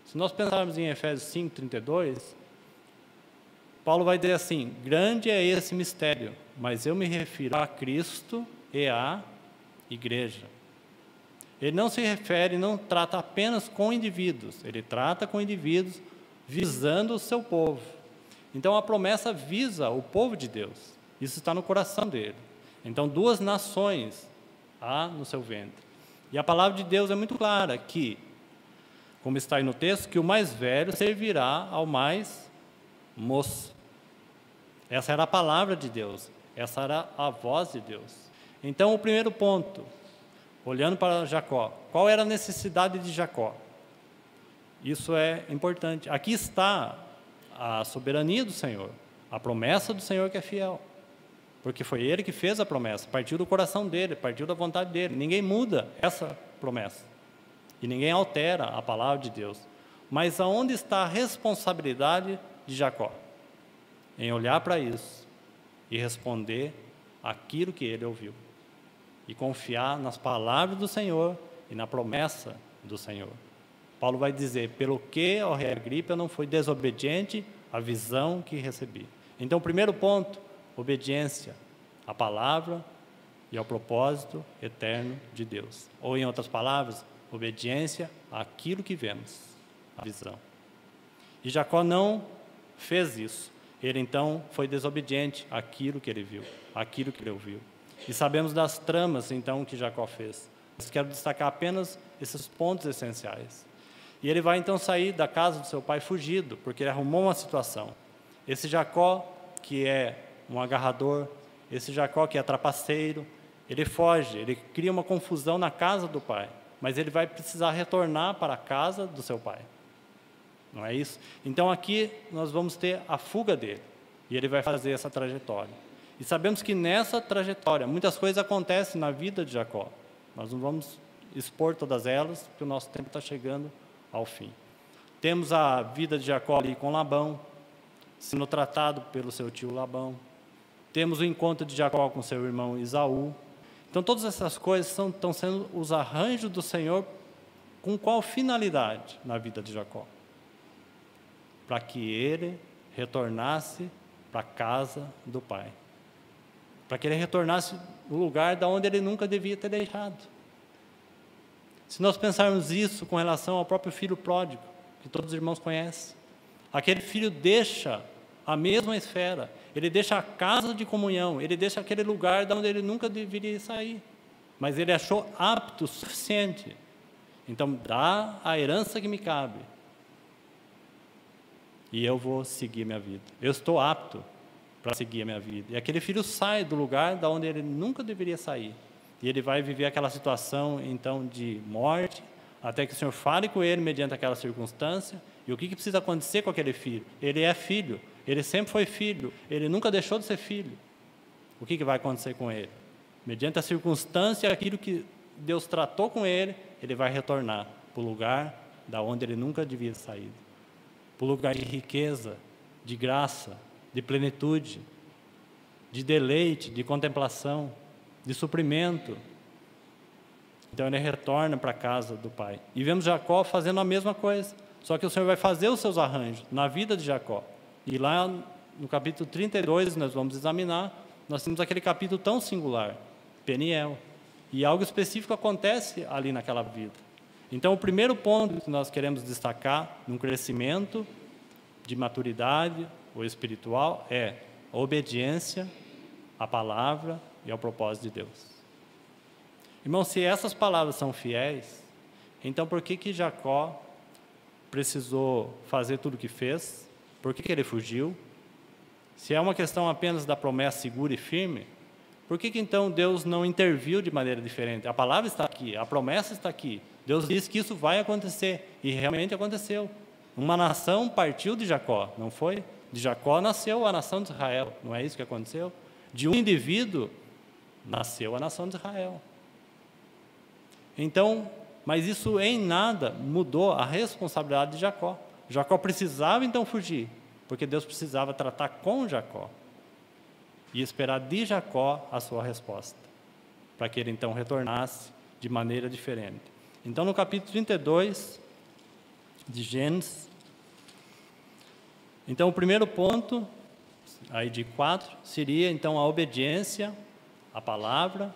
Se nós pensarmos em Efésios 5:32, Paulo vai dizer assim: grande é esse mistério, mas eu me refiro a Cristo e à igreja. Ele não se refere, não trata apenas com indivíduos, ele trata com indivíduos visando o seu povo. Então a promessa visa o povo de Deus, isso está no coração dele. Então 2 nações há no seu ventre. E a palavra de Deus é muito clara que, como está aí no texto, que o mais velho servirá ao mais moço. Essa era a palavra de Deus, essa era a voz de Deus. Então o primeiro ponto, olhando para Jacó, qual era a necessidade de Jacó? Isso é importante. Aqui está a soberania do Senhor, a promessa do Senhor que é fiel. Porque foi Ele que fez a promessa, partiu do coração dEle, partiu da vontade dEle. Ninguém muda essa promessa. E ninguém altera a palavra de Deus. Mas aonde está a responsabilidade de Jacó? Em olhar para isso e responder aquilo que ele ouviu. E confiar nas palavras do Senhor e na promessa do Senhor. Paulo vai dizer: pelo que, ó rei Agripa, eu não fui desobediente à visão que recebi. Então, o primeiro ponto, obediência à palavra e ao propósito eterno de Deus. Ou, em outras palavras, obediência àquilo que vemos, a visão. E Jacó não fez isso. Ele, então, foi desobediente àquilo que ele viu, àquilo que ele ouviu. E sabemos das tramas, então, que Jacó fez. Mas quero destacar apenas esses pontos essenciais. E ele vai, então, sair da casa do seu pai fugido, porque ele arrumou uma situação. Esse Jacó, que é um agarrador, esse Jacó que é trapaceiro, ele foge, ele cria uma confusão na casa do pai, mas ele vai precisar retornar para a casa do seu pai. Não é isso? Então aqui nós vamos ter a fuga dele, e ele vai fazer essa trajetória. E sabemos que nessa trajetória, muitas coisas acontecem na vida de Jacó. Nós não vamos expor todas elas, porque o nosso tempo está chegando ao fim. Temos a vida de Jacó ali com Labão, sendo tratado pelo seu tio Labão. Temos o encontro de Jacó com seu irmão Esaú. Então todas essas coisas estão sendo os arranjos do Senhor, com qual finalidade na vida de Jacó? Para que ele retornasse para a casa do pai. Para que ele retornasse no lugar da onde ele nunca devia ter deixado. Se nós pensarmos isso com relação ao próprio filho pródigo, que todos os irmãos conhecem, aquele filho deixa a mesma esfera, ele deixa a casa de comunhão, ele deixa aquele lugar de onde ele nunca deveria sair, mas ele achou apto o suficiente. Então, dá a herança que me cabe, e eu vou seguir minha vida. Eu estou apto para seguir a minha vida. E aquele filho sai do lugar de onde ele nunca deveria sair. E ele vai viver aquela situação, então, de morte, até que o Senhor fale com ele mediante aquela circunstância. E o que precisa acontecer com aquele filho? Ele é filho, ele sempre foi filho, ele nunca deixou de ser filho. O que vai acontecer com ele? Mediante a circunstância, aquilo que Deus tratou com ele, ele vai retornar para o lugar da onde ele nunca devia sair. Para o lugar de riqueza, de graça, de plenitude, de deleite, de contemplação, de suprimento. Então ele retorna para a casa do pai. E vemos Jacó fazendo a mesma coisa, só que o Senhor vai fazer os seus arranjos na vida de Jacó. E lá no capítulo 32, nós vamos examinar, nós temos aquele capítulo tão singular, Peniel. E algo específico acontece ali naquela vida. Então o primeiro ponto que nós queremos destacar num crescimento de maturidade ou espiritual é a obediência à palavra e ao propósito de Deus. Irmão, se essas palavras são fiéis, então por que Jacó precisou fazer tudo o que fez? Por que ele fugiu? Se é uma questão apenas da promessa segura e firme, por que então Deus não interviu de maneira diferente? A palavra está aqui, a promessa está aqui. Deus disse que isso vai acontecer, e realmente aconteceu. Uma nação partiu de Jacó, não foi? De Jacó nasceu a nação de Israel, não é isso que aconteceu? De um indivíduo nasceu a nação de Israel. Então, mas isso em nada mudou a responsabilidade de Jacó. Jacó precisava então fugir, porque Deus precisava tratar com Jacó e esperar de Jacó a sua resposta, para que ele então retornasse de maneira diferente. Então, no capítulo 32 de Gênesis, então o primeiro ponto, aí de 4, seria então a obediência à palavra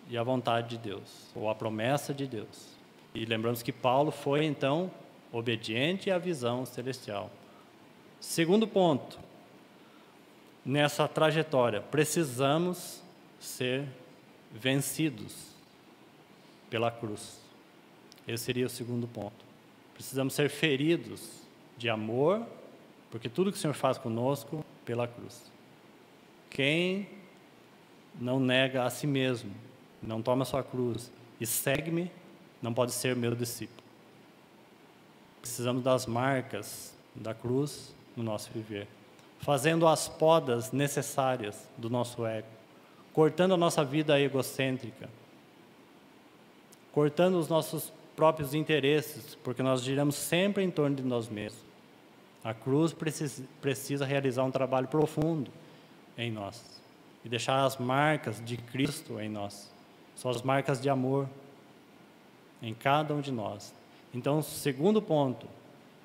e à vontade de Deus, ou à promessa de Deus. E lembramos que Paulo foi então obediente à visão celestial. Segundo ponto, nessa trajetória, precisamos ser vencidos pela cruz. Esse seria o segundo ponto. Precisamos ser feridos de amor, porque tudo que o Senhor faz conosco, pela cruz. Quem não nega a si mesmo, não toma a sua cruz e segue-me, não pode ser meu discípulo. Precisamos das marcas da cruz no nosso viver, fazendo as podas necessárias do nosso ego, cortando a nossa vida egocêntrica, cortando os nossos próprios interesses, porque nós giramos sempre em torno de nós mesmos. A cruz precisa realizar um trabalho profundo em nós e deixar as marcas de Cristo em nós. São as marcas de amor em cada um de nós. Então, segundo ponto,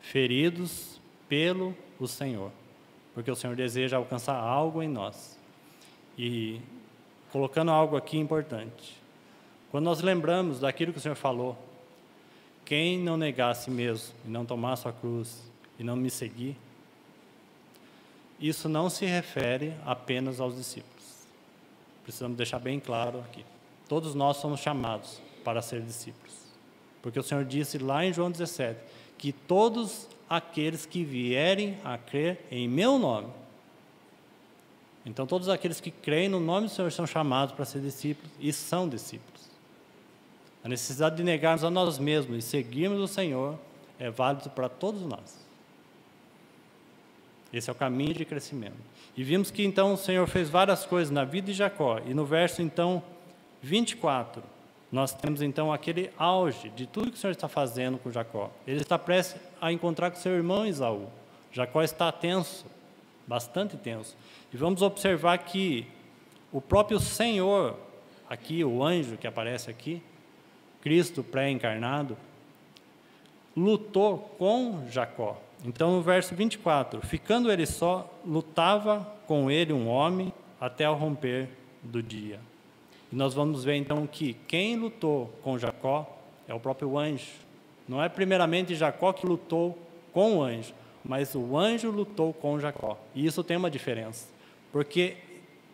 feridos pelo o Senhor, porque o Senhor deseja alcançar algo em nós. E colocando algo aqui importante, quando nós lembramos daquilo que o Senhor falou, quem não negar a si mesmo e não tomar a sua cruz e não me seguir, isso não se refere apenas aos discípulos. Precisamos deixar bem claro aqui. Todos nós somos chamados para ser discípulos. Porque o Senhor disse lá em João 17, que todos aqueles que vierem a crer em meu nome, então todos aqueles que creem no nome do Senhor são chamados para ser discípulos e são discípulos. A necessidade de negarmos a nós mesmos e seguirmos o Senhor é válido para todos nós. Esse é o caminho de crescimento. E vimos que então o Senhor fez várias coisas na vida de Jacó. E no verso então 24, nós temos então aquele auge de tudo que o Senhor está fazendo com Jacó. Ele está prestes a encontrar com seu irmão Esaú. Jacó está tenso, bastante tenso. E vamos observar que o próprio Senhor, aqui o anjo que aparece aqui, Cristo pré-encarnado, lutou com Jacó. Então, no verso 24, ficando ele só, lutava com ele um homem até ao romper do dia. E nós vamos ver então que quem lutou com Jacó é o próprio anjo. Não é primeiramente Jacó que lutou com o anjo, mas o anjo lutou com Jacó. E isso tem uma diferença, porque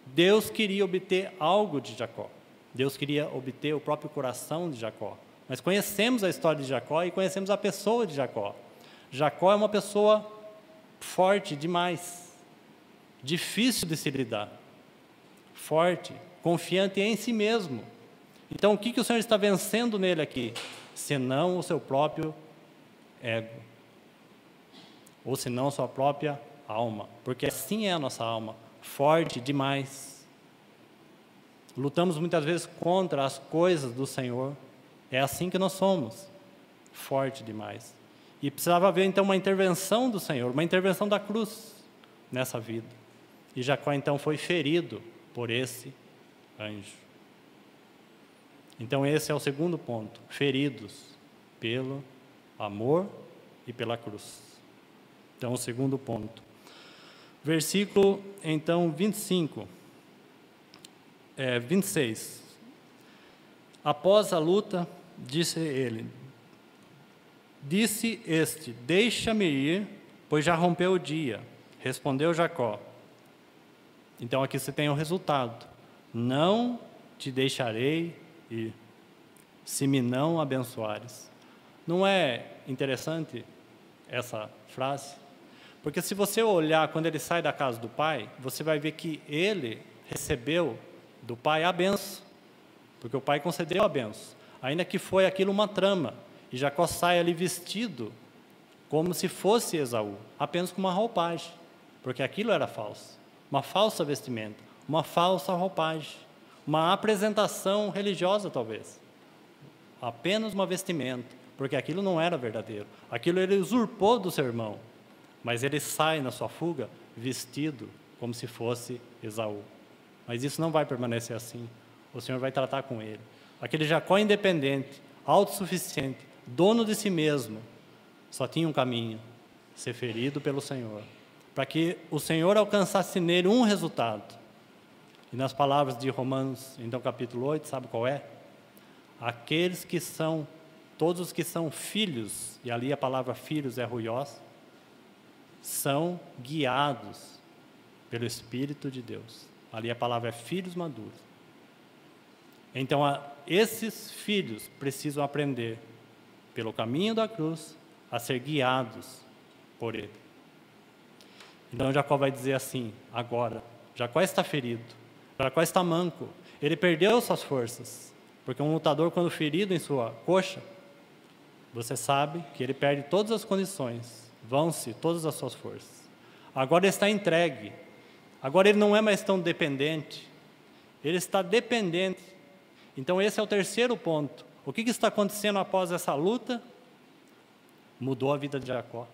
Deus queria obter algo de Jacó. Deus queria obter o próprio coração de Jacó. Nós conhecemos a história de Jacó e conhecemos a pessoa de Jacó. Jacó é uma pessoa forte demais, difícil de se lidar, forte, confiante em si mesmo. Então, o que o Senhor está vencendo nele aqui? Senão o seu próprio ego, ou senão a sua própria alma, porque assim é a nossa alma, forte demais. Lutamos muitas vezes contra as coisas do Senhor, é assim que nós somos, forte demais. E precisava haver então uma intervenção do Senhor, uma intervenção da cruz nessa vida. E Jacó então foi ferido por esse anjo. Então esse é o segundo ponto, feridos pelo amor e pela cruz. Então o segundo ponto. Versículo então 26. Após a luta, disse este, deixa-me ir, pois já rompeu o dia. Respondeu Jacó. Então aqui você tem o resultado. Não te deixarei ir, se me não abençoares. Não é interessante essa frase? Porque se você olhar quando ele sai da casa do pai, você vai ver que ele recebeu do pai a benção, porque o pai concedeu a benção, ainda que foi aquilo uma trama. E Jacó sai ali vestido como se fosse Esaú, apenas com uma roupagem, porque aquilo era falso, uma falsa vestimenta, uma falsa roupagem, uma apresentação religiosa talvez, apenas uma vestimenta, porque aquilo não era verdadeiro, aquilo ele usurpou do seu irmão, mas ele sai na sua fuga vestido como se fosse Esaú. Mas isso não vai permanecer assim, o Senhor vai tratar com ele. Aquele Jacó independente, autossuficiente, dono de si mesmo, só tinha um caminho: ser ferido pelo Senhor, para que o Senhor alcançasse nele um resultado. E nas palavras de Romanos, então capítulo 8, sabe qual é? Aqueles que são, todos os que são filhos, e ali a palavra filhos é ruiós, são guiados pelo Espírito de Deus. Ali a palavra é filhos maduros. Então, esses filhos precisam aprender, pelo caminho da cruz, a ser guiados por Ele. Então, Jacó vai dizer assim, agora, Jacó está ferido, Jacó está manco, ele perdeu suas forças, porque um lutador, quando ferido em sua coxa, você sabe que ele perde todas as condições, vão-se todas as suas forças. Agora ele está entregue, agora ele não é mais tão dependente, ele está dependente. Então esse é o terceiro ponto. O que está acontecendo após essa luta? Mudou a vida de Jacó.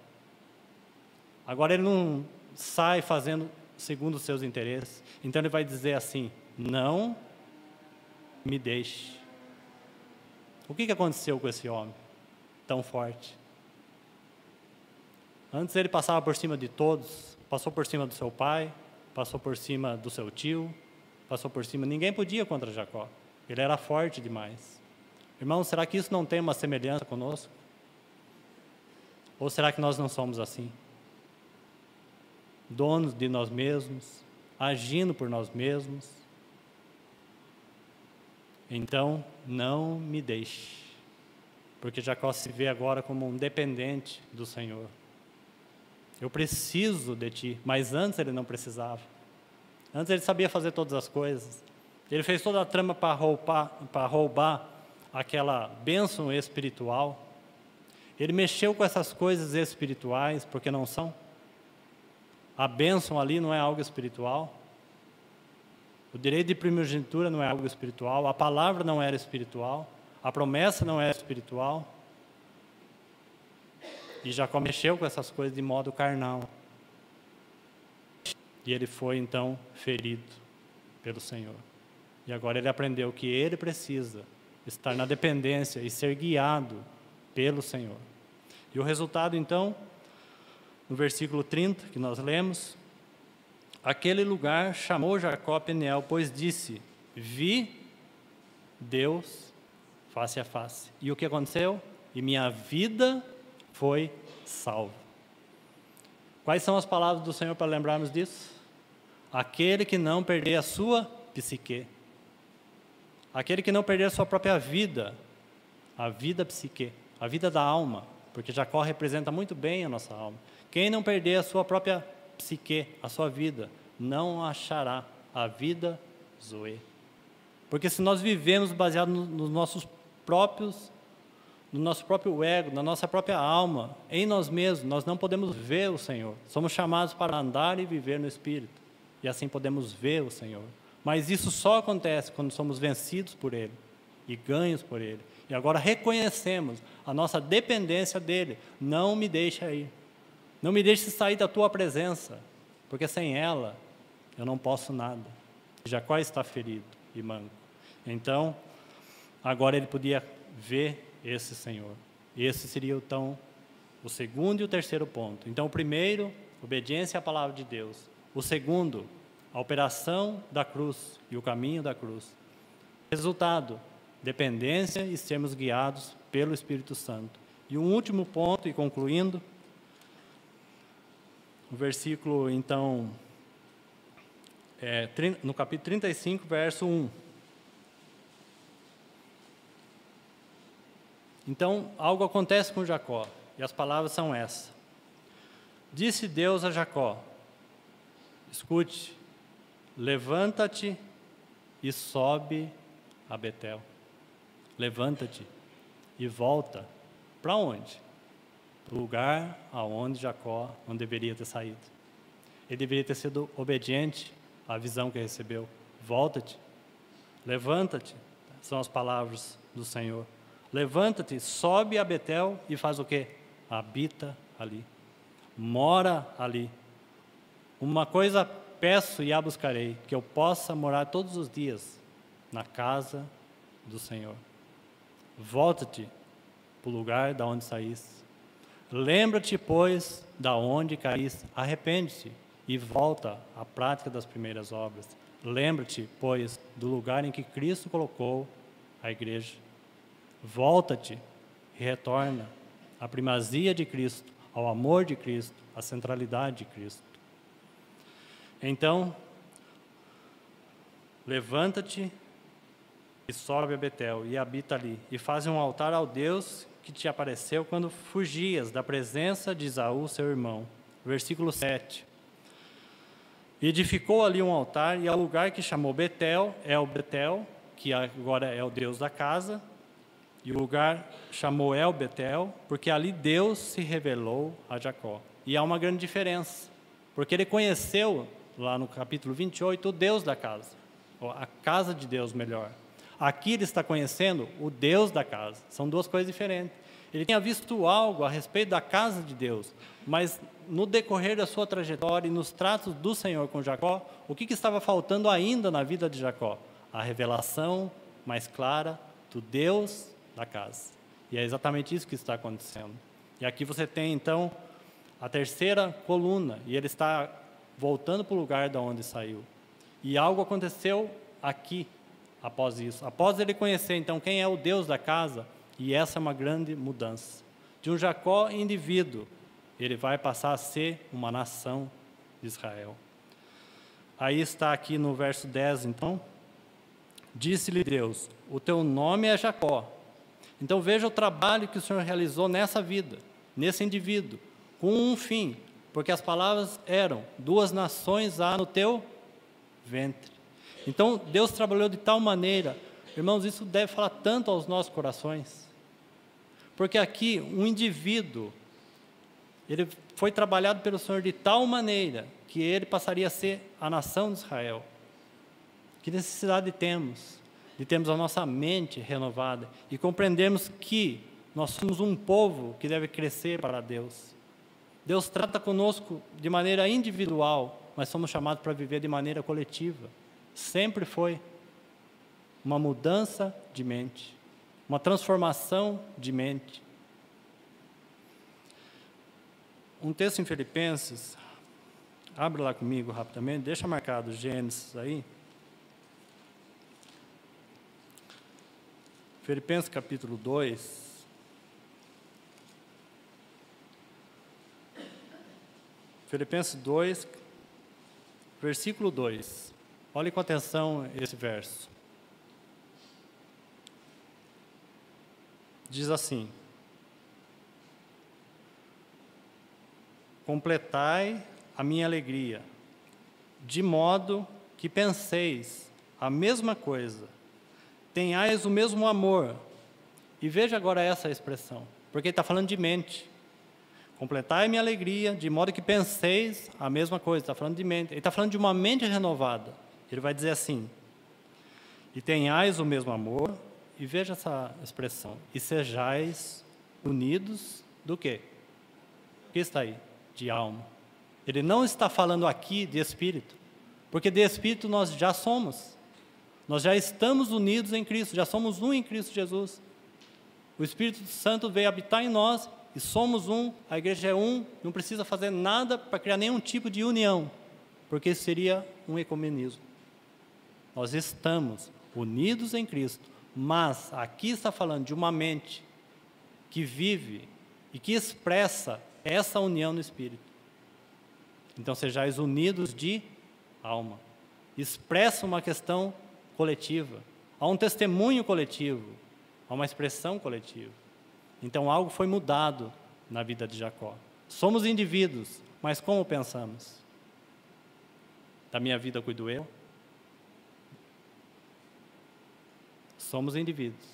Agora ele não sai fazendo segundo os seus interesses. Então ele vai dizer assim: não me deixe. O que aconteceu com esse homem tão forte? Antes ele passava por cima de todos, passou por cima do seu pai, passou por cima do seu tio, passou por cima, ninguém podia contra Jacó, ele era forte demais. Irmão, será que isso não tem uma semelhança conosco? Ou será que nós não somos assim? Donos de nós mesmos, agindo por nós mesmos. Então, não me deixe, porque Jacó se vê agora como um dependente do Senhor. Eu preciso de ti, mas antes ele não precisava. Antes ele sabia fazer todas as coisas. Ele fez toda a trama para roubar aquela bênção espiritual. Ele mexeu com essas coisas espirituais, porque não são. A bênção ali não é algo espiritual. O direito de primogenitura não é algo espiritual. A palavra não era espiritual. A promessa não era espiritual. E Jacó mexeu com essas coisas de modo carnal. E ele foi então ferido pelo Senhor. E agora ele aprendeu que ele precisa estar na dependência e ser guiado pelo Senhor. E o resultado então, no versículo 30 que nós lemos: aquele lugar chamou Jacó Peniel, pois disse: vi Deus face a face. E o que aconteceu? E minha vida foi salva. Quais são as palavras do Senhor para lembrarmos disso? Aquele que não perder a sua psique. Aquele que não perder a sua própria vida. A vida psique, a vida da alma. Porque Jacó representa muito bem a nossa alma. Quem não perder a sua própria psique, a sua vida, não achará a vida Zoe. Porque se nós vivemos baseado nos nossos próprios, no nosso próprio ego, na nossa própria alma, em nós mesmos, nós não podemos ver o Senhor. Somos chamados para andar e viver no Espírito, e assim podemos ver o Senhor. Mas isso só acontece quando somos vencidos por Ele e ganhos por Ele. E agora reconhecemos a nossa dependência dEle. Não me deixe ir. Não me deixe sair da Tua presença, porque sem ela eu não posso nada. Jacó está ferido e manco. Então, agora ele podia ver esse Senhor. Esse seria então o segundo e o terceiro ponto. Então, o primeiro, obediência à palavra de Deus. O segundo, a operação da cruz e o caminho da cruz. Resultado, dependência e sermos guiados pelo Espírito Santo. E um último ponto, e concluindo, o versículo, então, no capítulo 35, verso 1. Então, algo acontece com Jacó, e as palavras são essas. Disse Deus a Jacó: escute, levanta-te e sobe a Betel. Levanta-te e volta. Para onde? Para o lugar aonde Jacó não deveria ter saído. Ele deveria ter sido obediente a visão que recebeu. Volta-te, levanta-te, são as palavras do Senhor. Levanta-te, sobe a Betel e faz o quê? Habita ali, mora ali. Uma coisa peço e a buscarei, que eu possa morar todos os dias na casa do Senhor. Volta-te para o lugar da onde saíste. Lembra-te, pois, da onde caíste, arrepende-te e volta à prática das primeiras obras. Lembra-te, pois, do lugar em que Cristo colocou a igreja. Volta-te e retorna à primazia de Cristo, ao amor de Cristo, à centralidade de Cristo. Então, levanta-te e sobe a Betel e habita ali, e faz um altar ao Deus que te apareceu quando fugias da presença de Esaú, seu irmão. Versículo 7. E edificou ali um altar, e ao lugar que chamou Betel, El-Betel, que agora é o Deus da casa, e o lugar chamou El-Betel, porque ali Deus se revelou a Jacó. E há uma grande diferença, porque ele conheceu, lá no capítulo 28, o Deus da casa, ou a casa de Deus, melhor. Aqui ele está conhecendo o Deus da casa. São duas coisas diferentes. Ele tinha visto algo a respeito da casa de Deus, mas no decorrer da sua trajetória e nos tratos do Senhor com Jacó, o que estava faltando ainda na vida de Jacó? A revelação mais clara do Deus da casa. E é exatamente isso que está acontecendo. E aqui você tem, então, a terceira coluna, e ele está voltando para o lugar de onde saiu. E algo aconteceu aqui, após isso. Após ele conhecer, então, quem é o Deus da casa, e essa é uma grande mudança. De um Jacó indivíduo, ele vai passar a ser uma nação de Israel. Aí está aqui no verso 10, então. Disse-lhe Deus, o teu nome é Jacó. Então veja o trabalho que o Senhor realizou nessa vida, nesse indivíduo, com um fim. Porque as palavras eram, 2 nações há no teu ventre. Então Deus trabalhou de tal maneira, irmãos, isso deve falar tanto aos nossos corações. Porque aqui, um indivíduo, ele foi trabalhado pelo Senhor de tal maneira que ele passaria a ser a nação de Israel. Que necessidade temos de termos a nossa mente renovada e compreendermos que nós somos um povo que deve crescer para Deus. Deus trata conosco de maneira individual, mas somos chamados para viver de maneira coletiva. Sempre foi uma mudança de mente, uma transformação de mente. Um texto em Filipenses, abre lá comigo rapidamente, deixa marcado Gênesis aí. Filipenses capítulo 2. Filipenses 2, versículo 2. Olhe com atenção esse verso. Diz assim: completai a minha alegria, de modo que penseis a mesma coisa, tenhais o mesmo amor. E veja agora essa expressão, porque ele está falando de mente. Completai a minha alegria, de modo que penseis a mesma coisa. Está falando de mente. Ele está falando de uma mente renovada. Ele vai dizer assim: e tenhais o mesmo amor. E veja essa expressão: e sejais unidos do quê? O que está aí? De alma. Ele não está falando aqui de espírito, porque de espírito nós já somos. Nós já estamos unidos em Cristo, já somos um em Cristo Jesus. O Espírito Santo veio habitar em nós e somos um, a igreja é um, não precisa fazer nada para criar nenhum tipo de união, porque isso seria um ecumenismo. Nós estamos unidos em Cristo, mas aqui está falando de uma mente que vive e que expressa essa união no Espírito. Então, sejais unidos de alma. Expressa uma questão coletiva. Há um testemunho coletivo, há uma expressão coletiva. Então, algo foi mudado na vida de Jacó. Somos indivíduos, mas como pensamos? Da minha vida cuido eu? Somos indivíduos,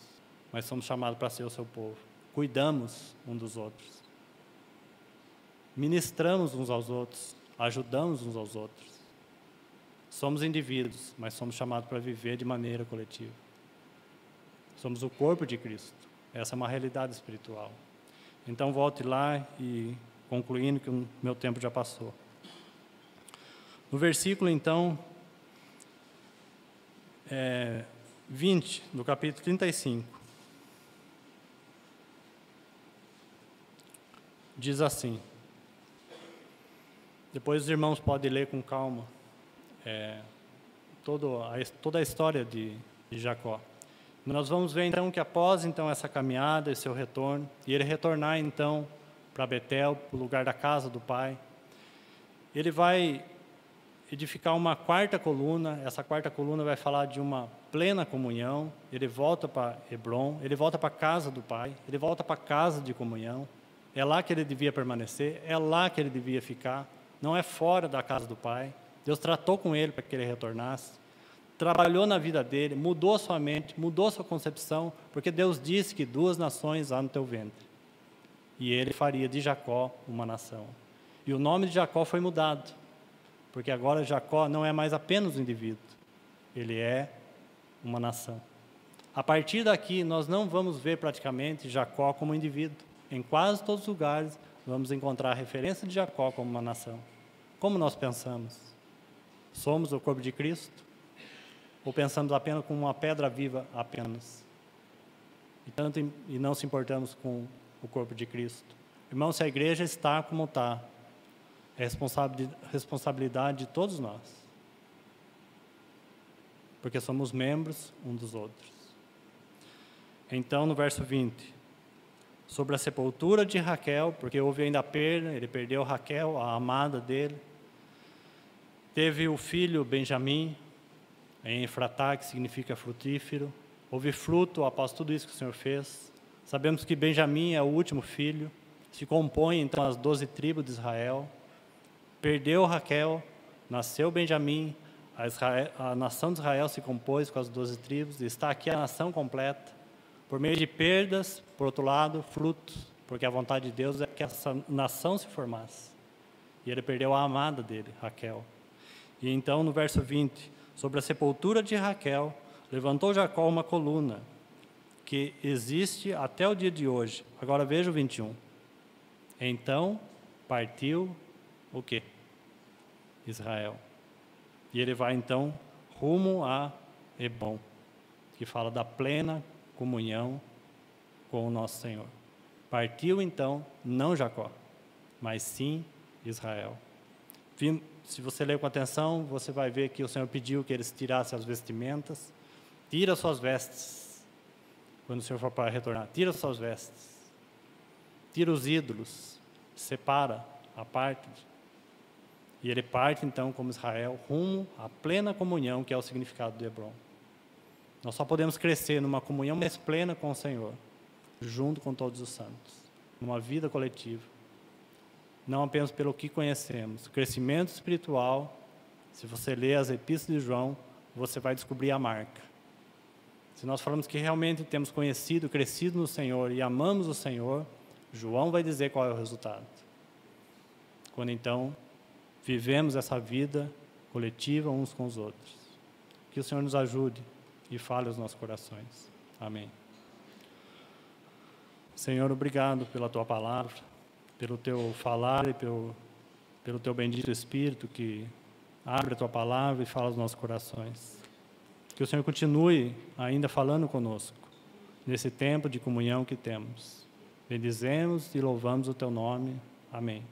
mas somos chamados para ser o seu povo. Cuidamos um dos outros. Ministramos uns aos outros, ajudamos uns aos outros. Somos indivíduos, mas somos chamados para viver de maneira coletiva. Somos o corpo de Cristo. Essa é uma realidade espiritual. Então, volte lá e concluindo que o meu tempo já passou. No versículo, então, 20, do capítulo 35, diz assim, depois os irmãos podem ler com calma, toda a história de Jacó. Nós vamos ver então que após essa caminhada e seu retorno, e ele retornar então para Betel, para o lugar da casa do pai, ele vai edificar uma quarta coluna. Essa quarta coluna vai falar de uma plena comunhão. Ele volta para Hebrom, ele volta para a casa do pai, ele volta para a casa de comunhão. É lá que ele devia permanecer, é lá que ele devia ficar, não é fora da casa do pai. Deus tratou com ele para que ele retornasse, trabalhou na vida dele, mudou a sua mente, mudou a sua concepção, porque Deus disse que 2 nações há no teu ventre. E ele faria de Jacó uma nação. E o nome de Jacó foi mudado, porque agora Jacó não é mais apenas um indivíduo, ele é uma nação. A partir daqui, nós não vamos ver praticamente Jacó como um indivíduo. Em quase todos os lugares, vamos encontrar a referência de Jacó como uma nação. Como nós pensamos? Somos o corpo de Cristo? Ou pensamos apenas como uma pedra viva apenas? E não se importamos com o corpo de Cristo. Irmão, se a igreja está como está, é responsabilidade de todos nós. Porque somos membros uns dos outros. Então, no verso 20, sobre a sepultura de Raquel, porque houve ainda a perda, ele perdeu Raquel, a amada dele. Teve o filho Benjamim, em Efratá, que significa frutífero. Houve fruto após tudo isso que o Senhor fez. Sabemos que Benjamim é o último filho, se compõe então as 12 tribos de Israel. Perdeu Raquel, nasceu Benjamim, a nação de Israel se compôs com as 12 tribos, e está aqui a nação completa, por meio de perdas, por outro lado, frutos, porque a vontade de Deus é que essa nação se formasse. E ele perdeu a amada dele, Raquel. E então, no verso 20, sobre a sepultura de Raquel, levantou Jacó uma coluna, que existe até o dia de hoje. Agora veja o 21. Então, partiu o quê? Israel. E ele vai então rumo a Hebrom, que fala da plena comunhão com o nosso Senhor. Partiu então, não Jacó, mas sim Israel. Se você ler com atenção, você vai ver que o Senhor pediu que eles tirassem as vestimentas. Tira suas vestes. Quando o Senhor for para retornar, tira suas vestes. Tira os ídolos. Separa a parte. E ele parte então como Israel rumo à plena comunhão, que é o significado de Hebrom. Nós só podemos crescer numa comunhão mais plena com o Senhor, junto com todos os santos, numa vida coletiva. Não apenas pelo que conhecemos. O crescimento espiritual, se você ler as epístolas de João, você vai descobrir a marca. Se nós falamos que realmente temos conhecido, crescido no Senhor e amamos o Senhor, João vai dizer qual é o resultado. Quando então vivemos essa vida coletiva uns com os outros. Que o Senhor nos ajude e fale aos nossos corações. Amém. Senhor, obrigado pela Tua palavra, pelo Teu falar e pelo Teu bendito Espírito que abre a Tua palavra e fala aos nossos corações. Que o Senhor continue ainda falando conosco, nesse tempo de comunhão que temos. Bendizemos e louvamos o Teu nome. Amém.